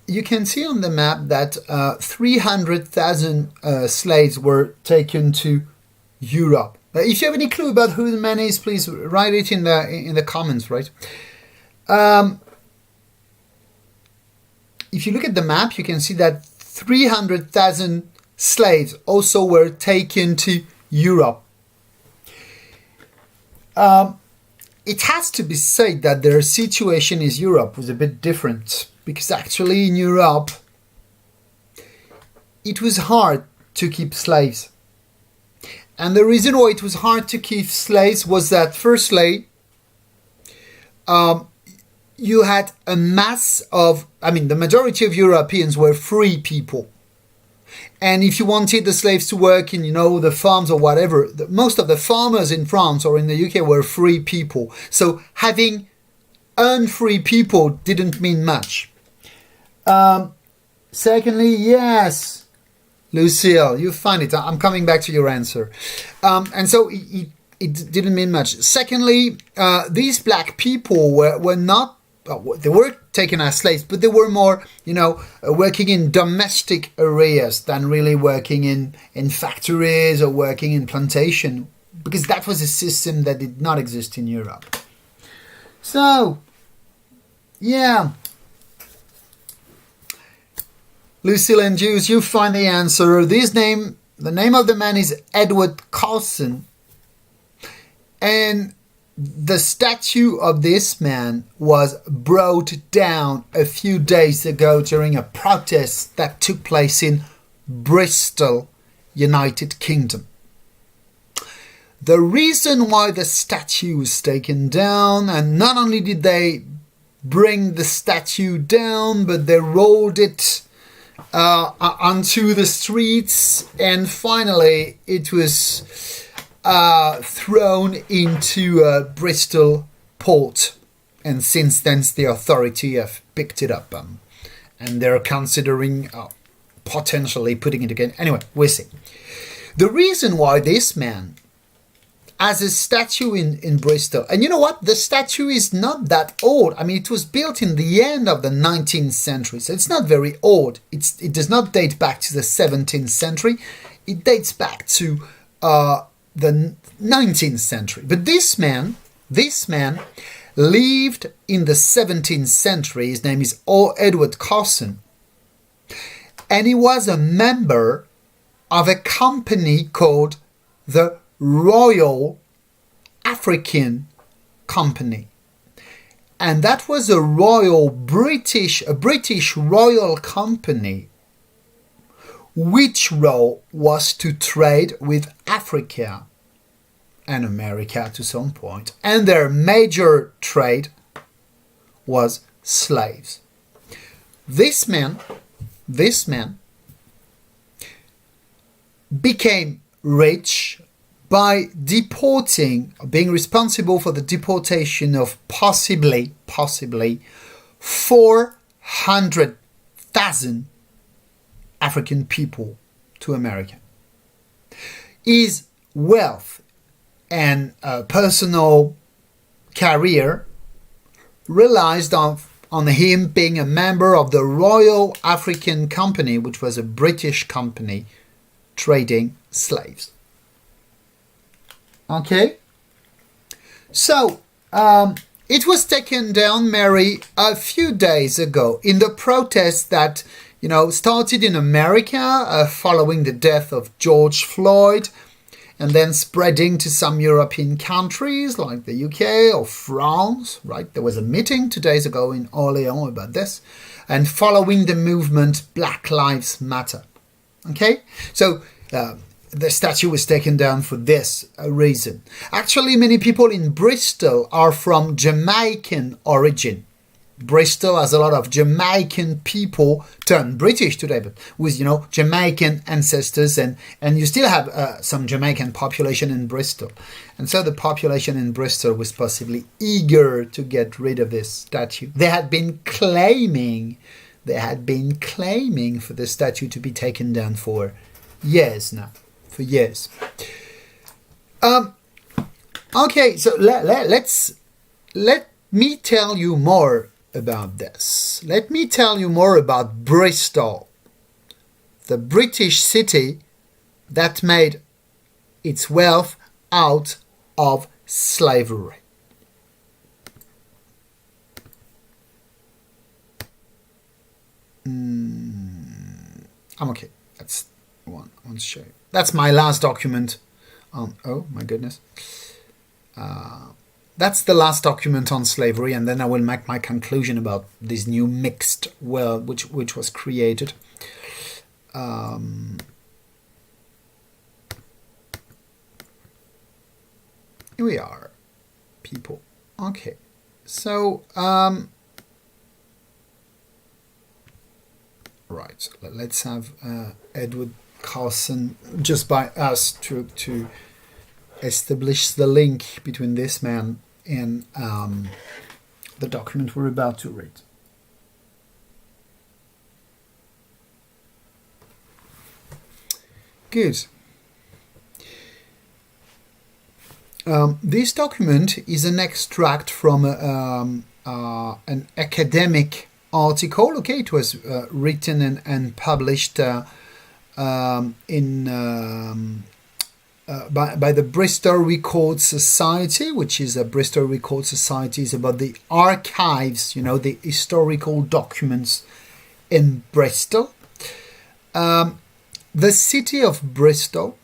You can see on the map that 300,000 slaves were taken to Europe. If you have any clue about who the man is, please write it in the comments, right? If you look at the map, you can see that 300,000 slaves also were taken to Europe. It has to be said that their situation in Europe was a bit different, because actually in Europe it was hard to keep slaves. And the reason why it was hard to keep slaves was that, firstly, you had a mass of, the majority of Europeans were free people. And if you wanted the slaves to work in, the farms or whatever, most of the farmers in France or in the UK were free people. So having unfree people didn't mean much. Secondly, yes, Lucille, you find it. I'm coming back to your answer. And so it didn't mean much. Secondly, these black people were not, they were taken as slaves, but they were more, working in domestic areas than really working in factories or working in plantation, because that was a system that did not exist in Europe. So, yeah. Lucille and Jews, you find the answer. The name of the man is Edward Carson. And the statue of this man was brought down a few days ago during a protest that took place in Bristol, United Kingdom. the reason why the statue was taken down, and not only did they bring the statue down, but they rolled it onto the streets, and finally it was thrown into Bristol port, and since then the authority have picked it up, and they're considering potentially putting it again. Anyway, we'll see. The reason why this man has a statue in Bristol, and you know what? The statue is not that old. I mean, it was built in the end of the 19th century, so it's not very old. It does not date back to the 17th century. It dates back to the 19th century. But this man lived in the 17th century. His name is Edward Carson, and he was a member of a company called the Royal African Company, and that was a British royal company, which role was to trade with Africa and America to some point, and their major trade was slaves. This man became rich by being responsible for the deportation of possibly 400,000 African people to America. His wealth and personal career relied on him being a member of the Royal African Company, which was a British company trading slaves. Okay, so it was taken down, Mary, a few days ago in the protests that started in America following the death of George Floyd, and then spreading to some European countries like the UK or France. Right, there was a meeting 2 days ago in Orléans about this, and following the movement Black Lives Matter. Okay, so the statue was taken down for this reason. Actually, many people in Bristol are from Jamaican origin. Bristol has a lot of Jamaican people turned British today, but with, Jamaican ancestors, and you still have some Jamaican population in Bristol. And so the population in Bristol was possibly eager to get rid of this statue. They had been claiming for the statue to be taken down for years now. For years. Okay, so let me tell you more about this. Let me tell you more about Bristol, the British city that made its wealth out of slavery. I'm okay. That's one to show you. That's my last document on, oh my goodness. That's the last document on slavery, and then I will make my conclusion about this new mixed world which was created. Here we are, people. Okay, so right, let's have Edward Carson, just by us to establish the link between this man and the document we're about to read. Good. This document is an extract from an academic article. Okay, it was written and published by the Bristol Record Society, which is a Bristol Record Society is about the archives, the historical documents in Bristol. The city of Bristol,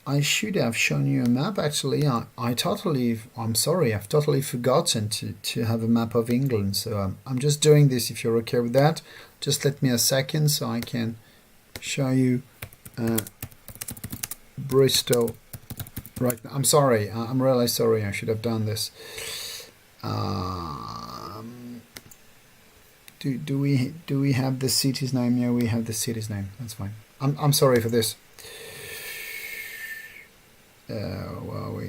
I should have shown you a map. Actually, I'm sorry, I've totally forgotten to have a map of England. So I'm just doing this. If you're okay with that, just let me a second so I can show you Bristol right now. I'm sorry. I'm really sorry. I should have done this. Do we have the city's name? Yeah, we have the city's name. That's fine. I'm sorry for this. Well,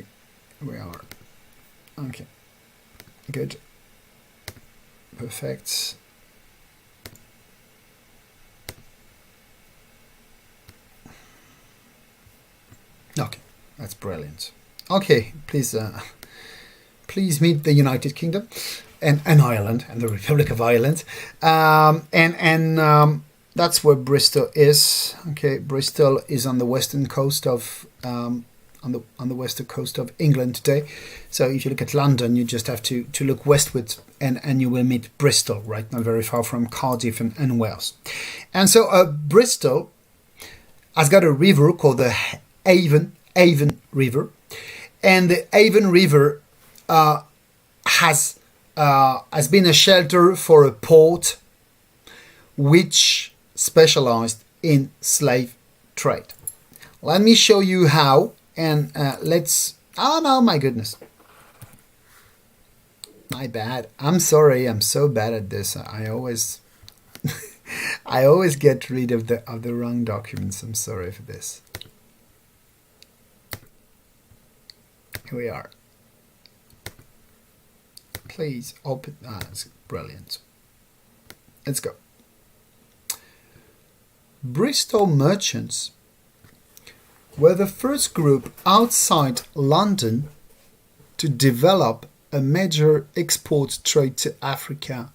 we are okay. Good. Perfect. Okay, that's brilliant. Okay, please meet the United Kingdom and Ireland and the Republic of Ireland, and that's where Bristol is. Okay, Bristol is on the western coast of on the western coast of England today. So if you look at London, you just have to look westward, and you will meet Bristol, right? Not very far from Cardiff and Wales. And so Bristol has got a river called the Avon River, and the Avon River has been a shelter for a port which specialized in slave trade. Let me show you how, and let's... Oh no, my goodness. My bad. I'm sorry, I'm so bad at this. I always I always get rid of the wrong documents. I'm sorry for this. Here we are. Please open. That's brilliant. Let's go. Bristol merchants were the first group outside London to develop a major export trade to Africa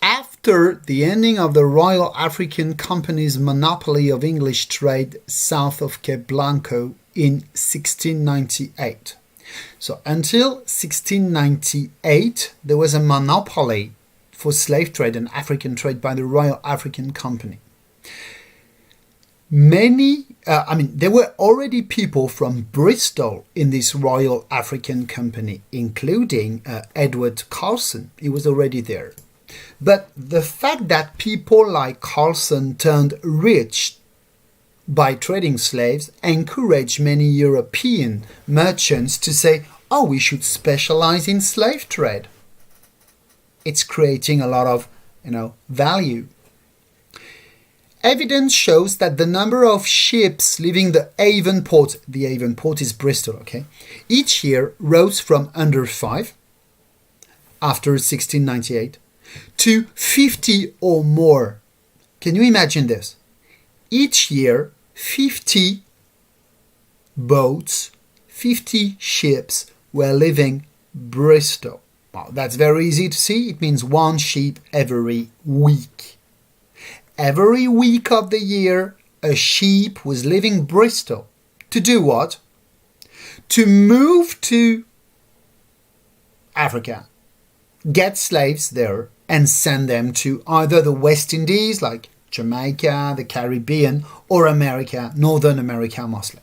after the ending of the Royal African Company's monopoly of English trade south of Cape Blanco in 1698. So until 1698, there was a monopoly for slave trade and African trade by the Royal African Company. There were already people from Bristol in this Royal African Company, including Edward Carson. He was already there. But the fact that people like Carson turned rich by trading slaves encouraged many European merchants to say, oh, we should specialize in slave trade. It's creating a lot of, value. Evidence shows that the number of ships leaving the Avon port is Bristol, okay, each year rose from under 5 after 1698 to 50 or more. Can you imagine this? Each year, 50 boats, 50 ships were leaving Bristol. Wow, that's very easy to see. It means one ship every week. Every week of the year, a ship was leaving Bristol. To do what? To move to Africa, get slaves there, and send them to either the West Indies, like Jamaica, the Caribbean, or America, Northern America mostly.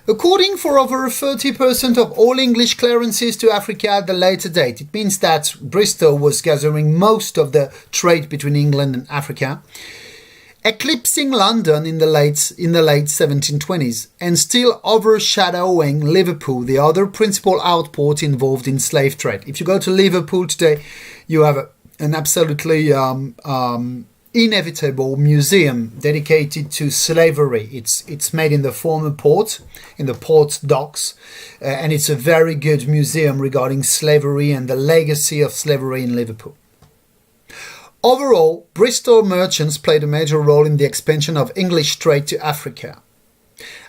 According for over 30% of all English clearances to Africa at the later date, it means that Bristol was gathering most of the trade between England and Africa, eclipsing London in the late 1720s and still overshadowing Liverpool, the other principal outport involved in slave trade. If you go to Liverpool today, you have an absolutely inevitable museum dedicated to slavery. It's made in the former port, in the port docks, and it's a very good museum regarding slavery and the legacy of slavery in Liverpool. Overall, Bristol merchants played a major role in the expansion of English trade to Africa.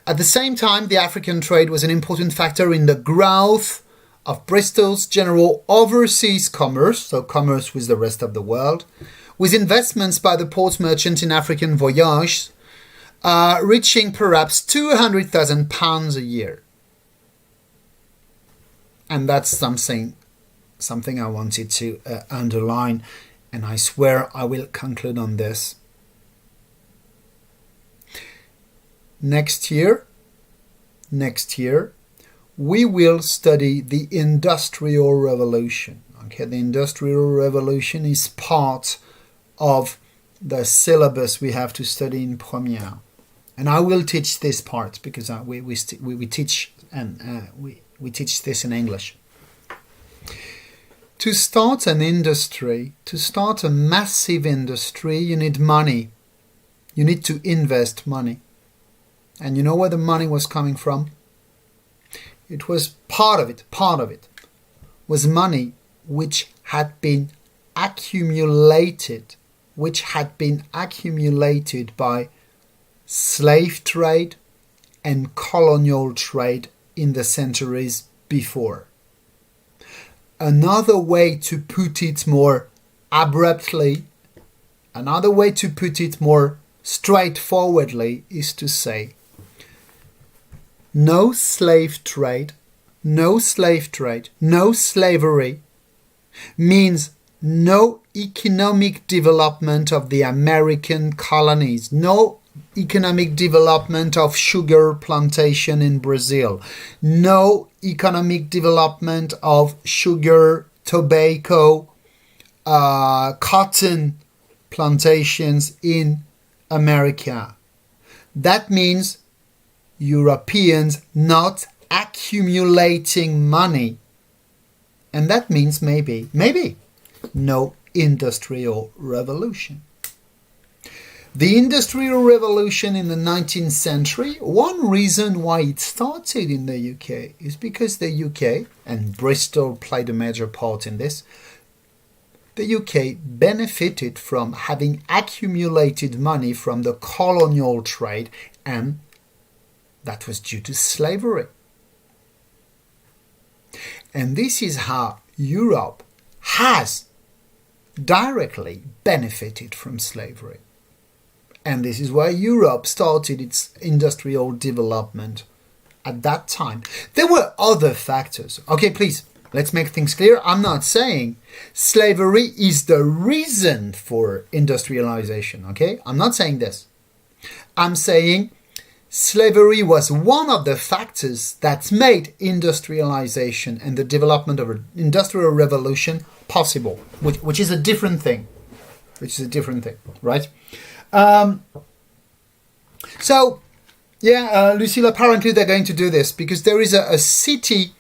At the same time, the African trade was an important factor in the growth of Bristol's general overseas commerce, so commerce with the rest of the world, with investments by the port merchant in African voyages reaching perhaps £200,000 a year. And that's something I wanted to underline, and I swear I will conclude on this. Next year, we will study the Industrial Revolution. Okay, the Industrial Revolution is part of the syllabus we have to study in première. And I will teach this part because we teach and we teach this in English. To start an industry, to start a massive industry, you need money. You need to invest money. And you know where the money was coming from? It was part of it was money which had been accumulated by slave trade and colonial trade in the centuries before. Another way to put it more abruptly, another way to put it more straightforwardly is to say no slave trade, no slavery means no economic development of the American colonies, no economic development of sugar plantation in Brazil, no economic development of sugar, tobacco, cotton plantations in America. That means Europeans not accumulating money. And that means maybe no industrial revolution. The Industrial Revolution in the 19th century, one reason why it started in the UK is because the UK, and Bristol played a major part in this, the UK benefited from having accumulated money from the colonial trade, and that was due to slavery. And this is how Europe has directly benefited from slavery. And this is why Europe started its industrial development at that time. There were other factors. Okay, please, let's make things clear. I'm not saying slavery is the reason for industrialization, okay? I'm not saying this. I'm saying slavery was one of the factors that made industrialization and the development of an industrial revolution possible, which is a different thing. Right? Lucille, apparently they're going to do this because there is a city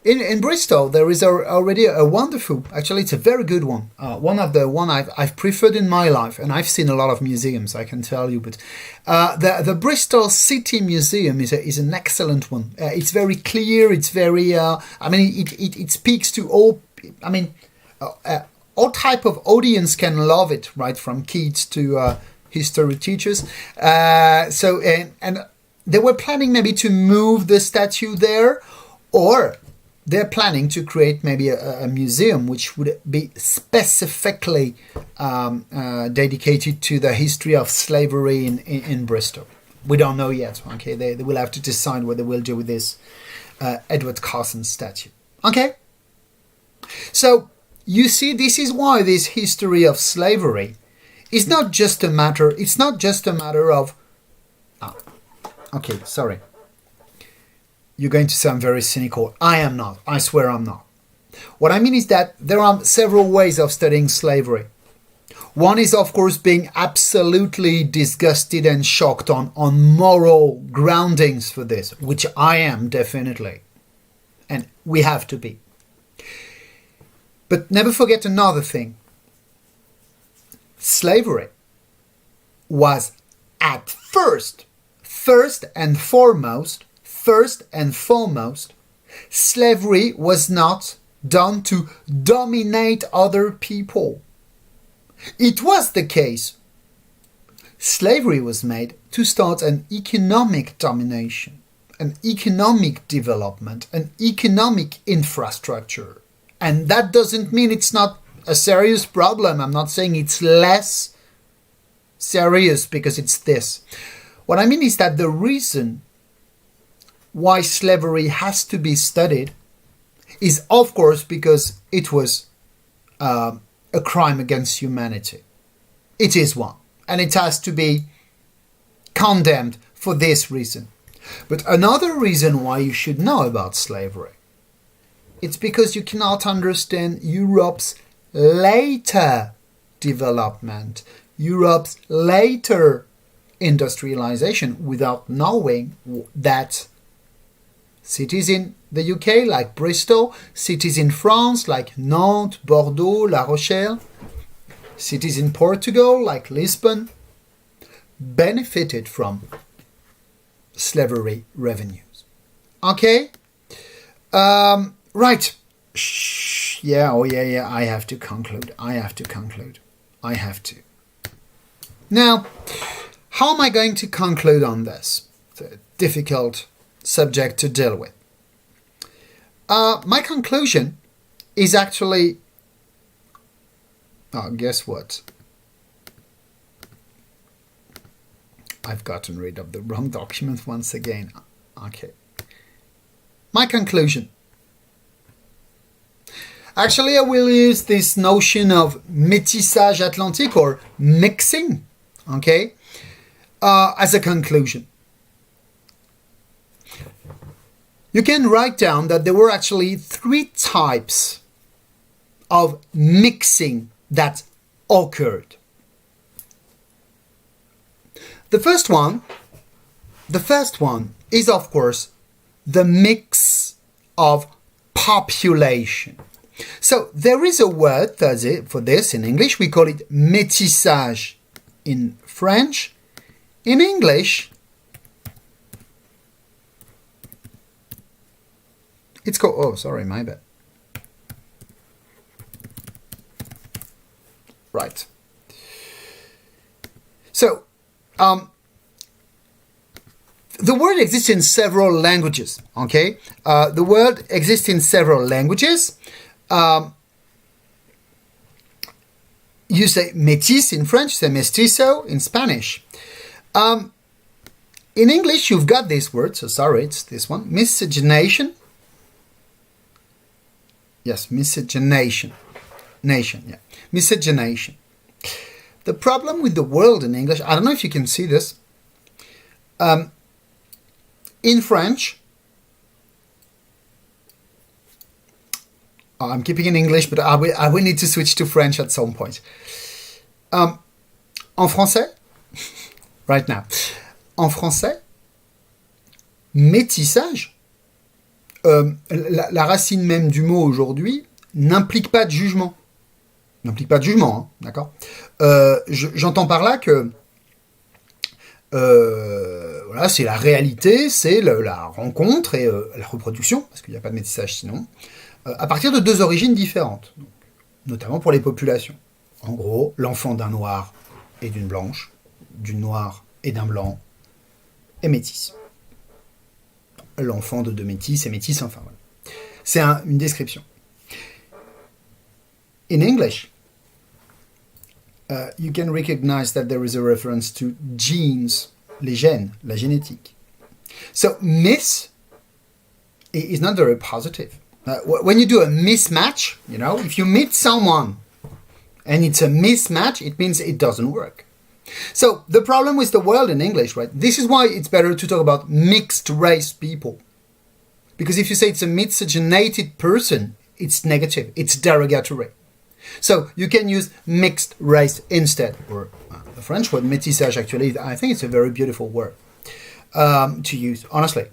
in Bristol. There is already a wonderful, actually it's a very good one. One I've preferred in my life, and I've seen a lot of museums, I can tell you, but the Bristol City Museum is an excellent one. It's very clear. It's very, it speaks to all. All type of audience can love it, right? From kids to history teachers. And they were planning maybe to move the statue there, or they're planning to create maybe a museum which would be specifically dedicated to the history of slavery in Bristol. We don't know yet. Okay, they will have to decide what they will do with this Edward Carson statue. Okay, so. You see, this is why this history of slavery is not just a matter. It's not just a matter of. Okay, sorry. You're going to sound very cynical. I am not. I swear I'm not. What I mean is that there are several ways of studying slavery. One is, of course, being absolutely disgusted and shocked on moral groundings for this, which I am definitely, and we have to be. But never forget another thing. Slavery was at first and foremost, slavery was not done to dominate other people. It was the case. Slavery was made to start an economic domination, an economic development, an economic infrastructure. And that doesn't mean it's not a serious problem. I'm not saying it's less serious because it's this. What I mean is that the reason why slavery has to be studied is, of course, because it was a crime against humanity. It is one. And it has to be condemned for this reason. But another reason why you should know about slavery, it's because you cannot understand Europe's later development, Europe's later industrialization without knowing that cities in the UK like Bristol, cities in France like Nantes, Bordeaux, La Rochelle, cities in Portugal like Lisbon benefited from slavery revenues. Okay? Right. Yeah, I have to conclude. I have to. Now, how am I going to conclude on this? It's a difficult subject to deal with. My conclusion is actually... Oh, guess what? I've gotten rid of the wrong document once again. Okay. My conclusion. Actually, I will use this notion of métissage atlantique or mixing, okay, as a conclusion. You can write down that there were actually 3 types of mixing that occurred. The first one is, of course, the mix of population. So there is a word for this in English. We call it métissage in French. In English, it's called... Oh, sorry, my bad. Right. So, the word exists in several languages, okay? The word exists in several languages. You say métis in French, you say mestizo in Spanish. In English, you've got this word, so sorry, it's this one, miscegenation. Yes, miscegenation. Nation, yeah. Miscegenation. The problem with the word in English, I don't know if you can see this. In French, I'm keeping in English, but I will need to switch to French at some point. En français, right now, en français, métissage, la racine même du mot aujourd'hui n'implique pas de jugement. N'implique pas de jugement, hein, d'accord. J'entends par là que voilà, c'est la réalité, c'est la rencontre et la reproduction, parce qu'il n'y a pas de métissage sinon, à partir de 2 origines différentes, donc, notamment pour les populations. En gros, l'enfant d'un noir et d'une blanche, d'une noire et d'un blanc, est métisse. L'enfant de 2 métis est métisse, enfin voilà. C'est une description. In English, you can recognize that there is a reference to genes, les gènes, la génétique. So, miss is not very positive. When you do a mismatch, you know, if you meet someone and it's a mismatch, it means it doesn't work. So, the problem with the word in English, right? This is why it's better to talk about mixed race people. Because if you say it's a miscegenated person, it's negative, it's derogatory. So you can use mixed race instead, or the French word métissage actually, I think it's a very beautiful word to use, honestly.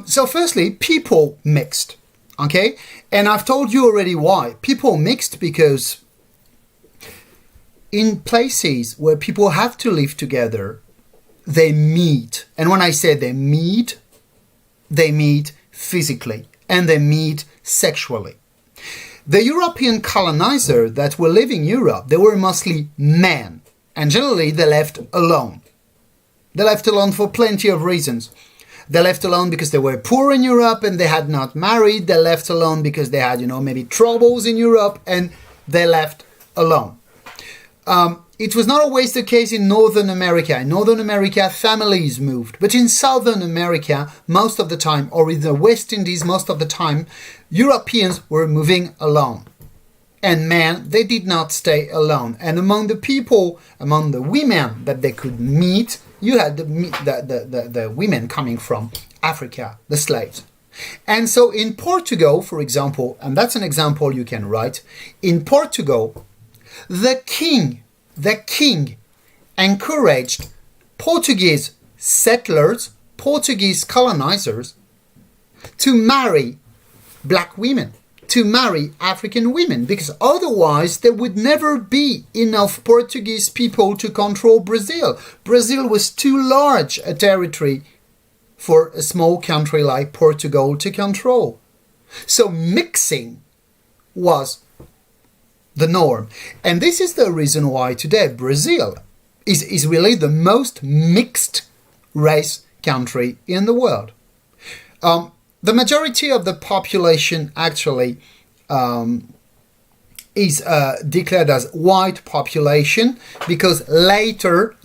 So firstly, people mixed, okay? And I've told you already why. People mixed because in places where people have to live together, they meet. And when I say they meet physically and they meet sexually. The European colonizers that were living in Europe, they were mostly men. And generally, they left alone. They left alone for plenty of reasons. They left alone because they were poor in Europe and they had not married. They left alone because they had, maybe troubles in Europe, and they left alone. It was not always the case in Northern America. In Northern America, families moved. But in Southern America, most of the time, or in the West Indies, most of the time, Europeans were moving alone. And men, they did not stay alone. And among the people, among the women that they could meet, you had the women coming from Africa, the slaves. And so in Portugal, for example, and that's an example you can write, in Portugal, the king encouraged Portuguese settlers, Portuguese colonizers, to marry black women, to marry African women, because otherwise there would never be enough Portuguese people to control Brazil. Brazil was too large a territory for a small country like Portugal to control. So mixing was the norm. And this is the reason why today Brazil is really the most mixed race country in the world. The majority of the population actually is declared as white population, because later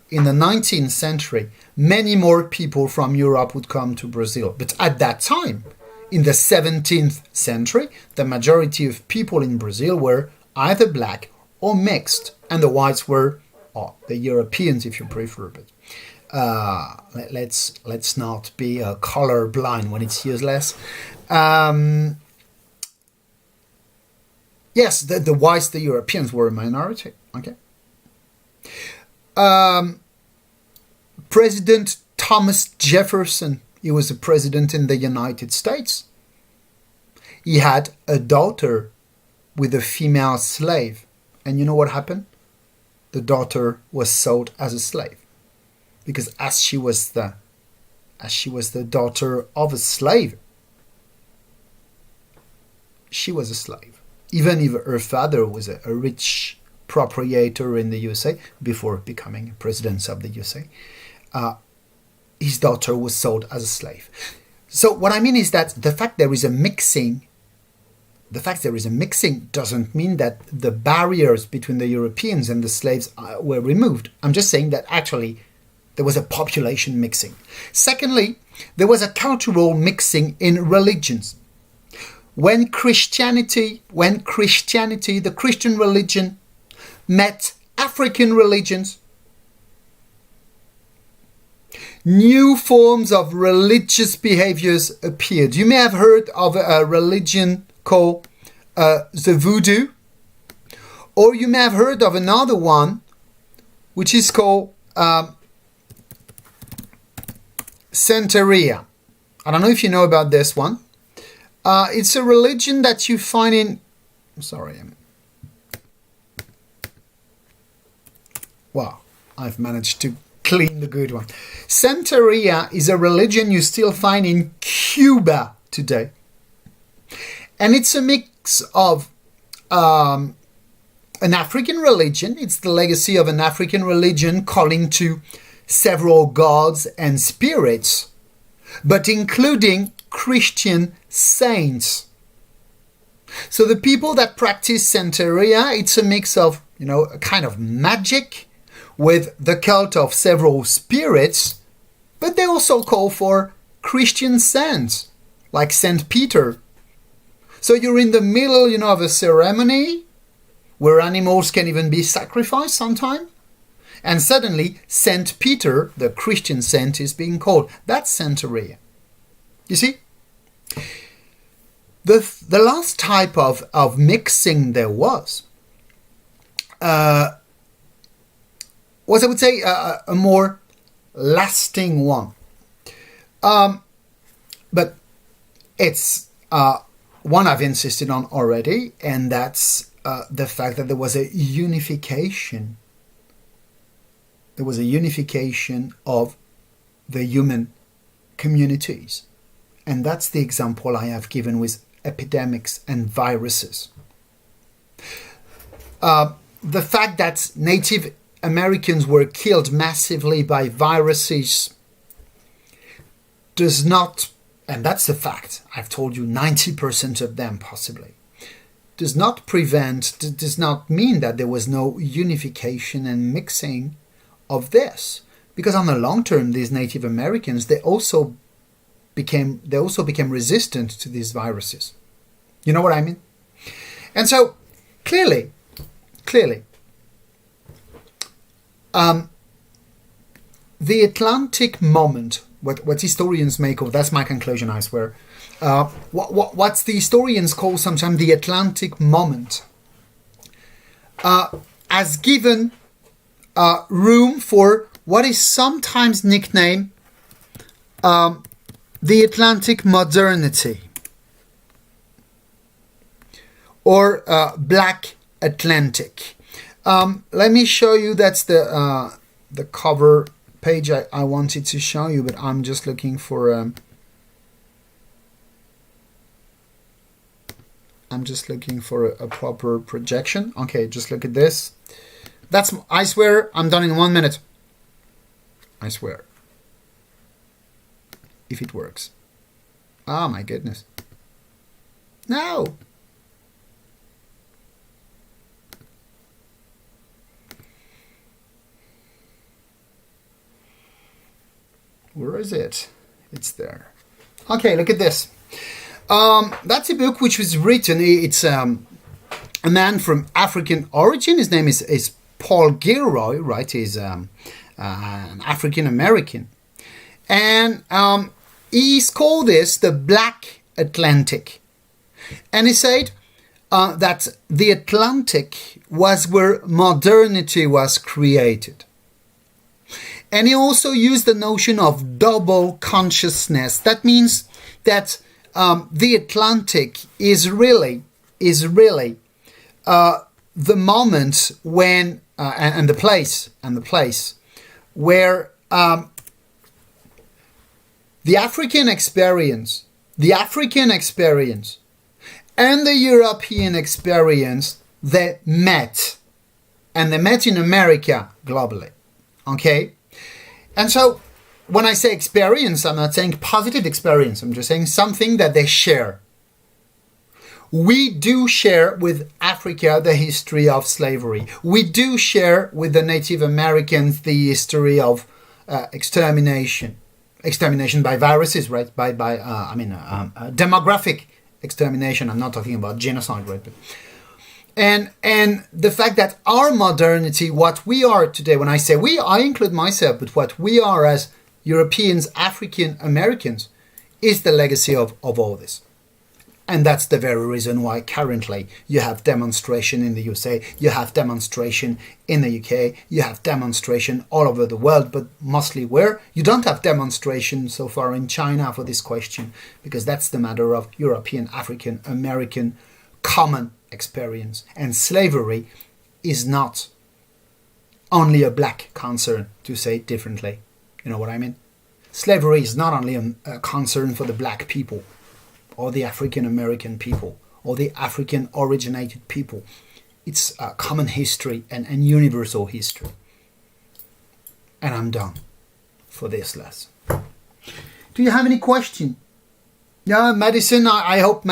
in the 19th century, many more people from Europe would come to Brazil. But at that time, in the 17th century, the majority of people in Brazil were either black or mixed, and the whites were the Europeans, if you prefer. But let's not be color blind when it's useless. Yes, the whites, the Europeans, were a minority. Okay. President Thomas Jefferson, he was a president in the United States. He had a daughter with a female slave. And you know what happened? The daughter was sold as a slave. Because as she was the daughter of a slave, she was a slave. Even if her father was a rich proprietor in the USA before becoming president of the USA, his daughter was sold as a slave. So what I mean is that the fact there is a mixing doesn't mean that the barriers between the Europeans and the slaves were removed. I'm just saying that actually there was a population mixing. Secondly, there was a cultural mixing in religions. When Christianity, the Christian religion, met African religions, new forms of religious behaviors appeared. You may have heard of a religion called the Voodoo, or you may have heard of another one which is called Santeria. I don't know if you know about this one. It's a religion that you find in... Wow, I've managed to clean the good one. Santeria is a religion you still find in Cuba today. And it's a mix of an African religion. It's the legacy of an African religion calling to several gods and spirits, but including Christian saints. So the people that practice Santeria, it's a mix of, a kind of magic with the cult of several spirits, but they also call for Christian saints, like Saint Peter. So you're in the middle, of a ceremony where animals can even be sacrificed sometime, and suddenly Saint Peter, the Christian saint, is being called. That's Santeria. You see? The last type of mixing there was, I would say, a more lasting one. But it's one I've insisted on already, and that's the fact that there was a unification. There was a unification of the human communities. And that's the example I have given with epidemics and viruses. The fact that Native Americans were killed massively by viruses does not, and that's a fact, I've told you 90% of them possibly, does not mean that there was no unification and mixing of this. Because on the long term, these Native Americans, they also became resistant to these viruses. You know what I mean? And so, clearly, the Atlantic moment, what historians make of, that's my conclusion, I swear, what's the historians call sometimes the Atlantic moment, has given room for what is sometimes nicknamed the Atlantic modernity, or Black Atlantic. Let me show you. That's the cover page I wanted to show you, but I'm just looking for a proper projection. Okay, just look at this. That's, I swear, I'm done in 1 minute. I swear. If it works. Oh my goodness. No. Where is it? It's there. Okay, look at this. That's a book which was written. It's a man from African origin. His name is Paul Gilroy, right? He's an African American. And he's called this the Black Atlantic. And he said that the Atlantic was where modernity was created. And he also used the notion of double consciousness. That means that the Atlantic is really the moment when and the place where the African experience and the European experience, they met, and they met in America globally. Okay. And so, when I say experience, I'm not saying positive experience. I'm just saying something that they share. We do share with Africa the history of slavery. We do share with the Native Americans the history of extermination. Extermination by viruses, right? Demographic extermination. I'm not talking about genocide, right? And the fact that our modernity, what we are today, when I say we, I include myself, but what we are as Europeans, African Americans, is the legacy of all this. And that's the very reason why currently you have demonstration in the USA, you have demonstration in the UK, you have demonstration all over the world, but mostly where? You don't have demonstration so far in China for this question, because that's the matter of European, African, American common experience. And slavery is not only a black concern, to say it differently. You know what I mean? Slavery is not only a concern for the black people, or the African American people, or the African originated people. It's a common history and universal history. And I'm done for this lesson. Do you have any question? Yeah, Madison, I hope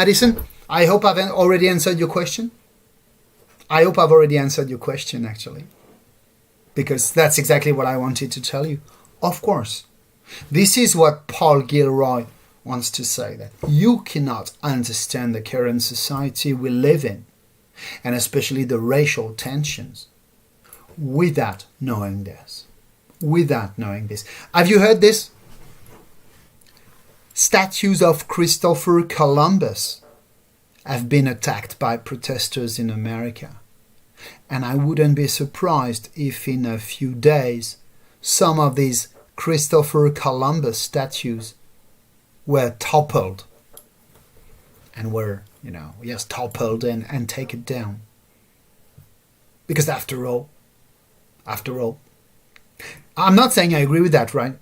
I've already answered your question. I hope I've already answered your question, actually. Because that's exactly what I wanted to tell you. Of course. This is what Paul Gilroy wants to say, that you cannot understand the current society we live in, and especially the racial tensions, without knowing this. Have you heard this? Statues of Christopher Columbus have been attacked by protesters in America. And I wouldn't be surprised if in a few days some of these Christopher Columbus statues were toppled and toppled and taken down. Because after all, I'm not saying I agree with that, right?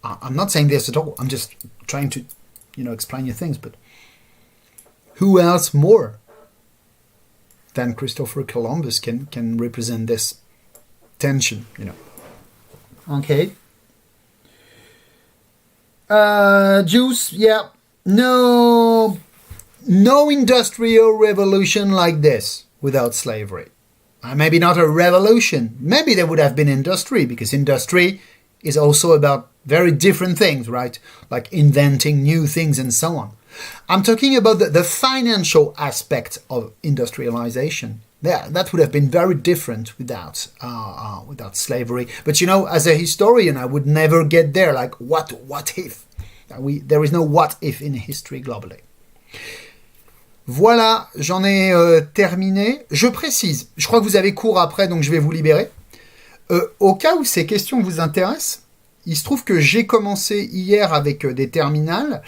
I'm not saying this at all. I'm just trying to, explain you things. But who else more than Christopher Columbus can represent this tension, Okay. Juice, yeah. No industrial revolution like this without slavery. Maybe not a revolution. Maybe there would have been industry, because industry is also about very different things, right? Like inventing new things and so on. I'm talking about the financial aspect of industrialization. Yeah, that would have been very different without slavery. But as a historian, I would never get there. Like, what if? There is no what if in history globally. Voilà, j'en ai terminé. Je précise, je crois que vous avez cours après, donc je vais vous libérer. Au cas où ces questions vous intéressent, il se trouve que j'ai commencé hier avec des terminales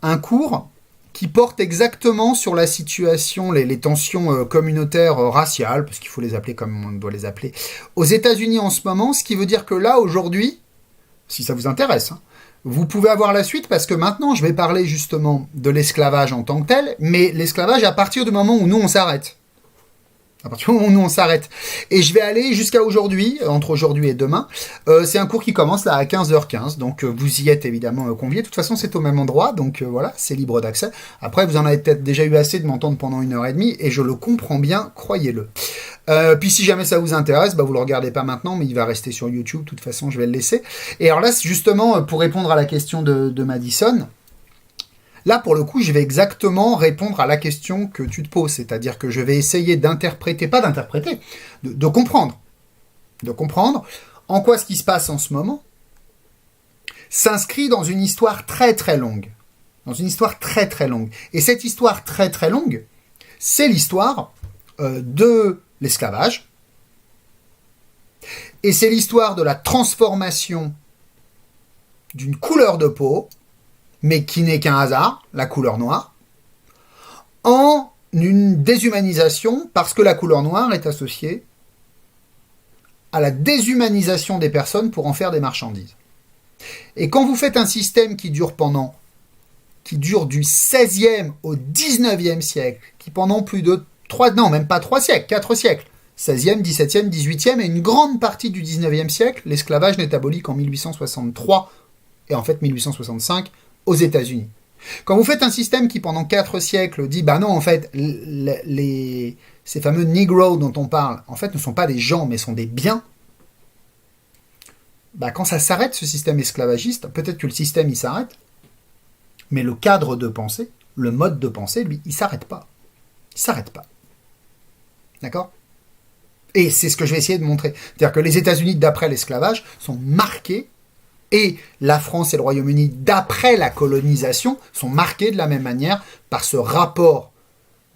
un cours qui porte exactement sur la situation, les tensions communautaires raciales, parce qu'il faut les appeler comme on doit les appeler, aux États-Unis en ce moment, ce qui veut dire que là, aujourd'hui, si ça vous intéresse, hein, vous pouvez avoir la suite, parce que maintenant, je vais parler justement de l'esclavage en tant que tel, mais l'esclavage à partir du moment où nous, on s'arrête. À partir du moment où nous on s'arrête. Et je vais aller jusqu'à aujourd'hui, entre aujourd'hui et demain. C'est un cours qui commence là à 15h15, donc vous y êtes évidemment conviés. De toute façon, c'est au même endroit, donc voilà, c'est libre d'accès. Après, vous en avez peut-être déjà eu assez de m'entendre pendant 1h30, et je le comprends bien, croyez-le. Puis si jamais ça vous intéresse, bah, vous le regardez pas maintenant, mais il va rester sur YouTube, de toute façon, je vais le laisser. Et alors là, justement, pour répondre à la question de Madison, là, pour le coup, je vais exactement répondre à la question que tu te poses, c'est-à-dire que je vais essayer d'interpréter, pas d'interpréter, de comprendre en quoi ce qui se passe en ce moment s'inscrit dans une histoire très très longue. Dans une histoire très très longue. Et cette histoire très très longue, c'est l'histoire de l'esclavage, et c'est l'histoire de la transformation d'une couleur de peau, mais qui n'est qu'un hasard, la couleur noire, en une déshumanisation, parce que la couleur noire est associée à la déshumanisation des personnes pour en faire des marchandises. Et quand vous faites un système qui dure du 16e au 19e siècle, qui pendant plus de 4 siècles, 16e, 17e, 18e et une grande partie du 19e siècle, l'esclavage n'est aboli qu'en 1863 et en fait 1865, aux États-Unis. Quand vous faites un système qui, pendant 4 siècles, dit « bah non, en fait, ces fameux Negroes dont on parle, en fait, ne sont pas des gens, mais sont des biens », bah quand ça s'arrête, ce système esclavagiste, peut-être que le système, il s'arrête, mais le cadre de pensée, le mode de pensée, lui, il s'arrête pas. Il s'arrête pas. D'accord ? Et c'est ce que je vais essayer de montrer. C'est-à-dire que les États-Unis, d'après l'esclavage, sont marqués, et la France et le Royaume-Uni, d'après la colonisation, sont marqués de la même manière par ce rapport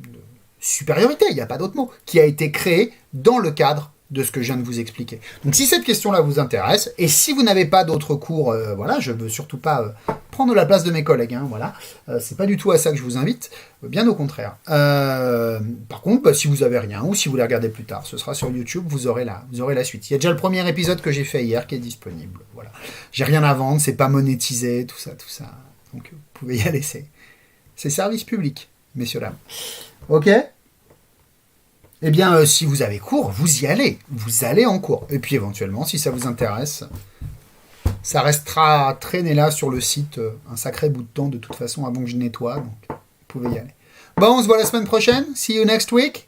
de supériorité, il n'y a pas d'autre mot, qui a été créé dans le cadre de ce que je viens de vous expliquer. Donc si cette question-là vous intéresse, et si vous n'avez pas d'autres cours, voilà, je ne veux surtout pas prendre la place de mes collègues, hein, voilà, c'est pas du tout à ça que je vous invite, bien au contraire. Par contre, bah, si vous avez rien, ou si vous les regardez plus tard, ce sera sur YouTube, vous aurez la suite. Il y a déjà le premier épisode que j'ai fait hier qui est disponible, voilà. J'ai rien à vendre, c'est pas monétisé, tout ça, donc vous pouvez y aller, c'est service public, messieurs, dames. Ok ? Eh bien, si vous avez cours, vous y allez. Vous allez en cours. Et puis, éventuellement, si ça vous intéresse, ça restera traîné là sur le site un sacré bout de temps, de toute façon, avant que je nettoie. Donc, vous pouvez y aller. Bon, on se voit la semaine prochaine. See you next week.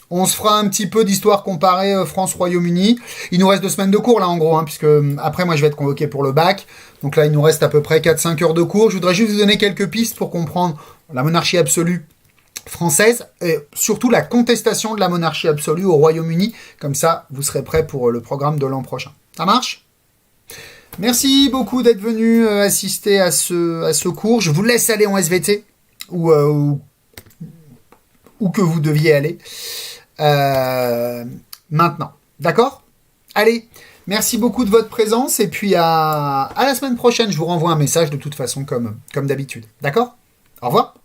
On se fera un petit peu d'histoire comparée France-Royaume-Uni. Il nous reste 2 semaines de cours, là, en gros, hein, puisque après, moi, je vais être convoqué pour le bac. Donc là, il nous reste à peu près 4-5 heures de cours. Je voudrais juste vous donner quelques pistes pour comprendre la monarchie absolue française, et surtout la contestation de la monarchie absolue au Royaume-Uni. Comme ça, vous serez prêts pour le programme de l'an prochain. Ça marche ? Merci beaucoup d'être venu assister à ce cours. Je vous laisse aller en SVT, ou que vous deviez aller maintenant. D'accord ? Allez, merci beaucoup de votre présence, et puis à la semaine prochaine. Je vous renvoie un message de toute façon comme d'habitude. D'accord ? Au revoir.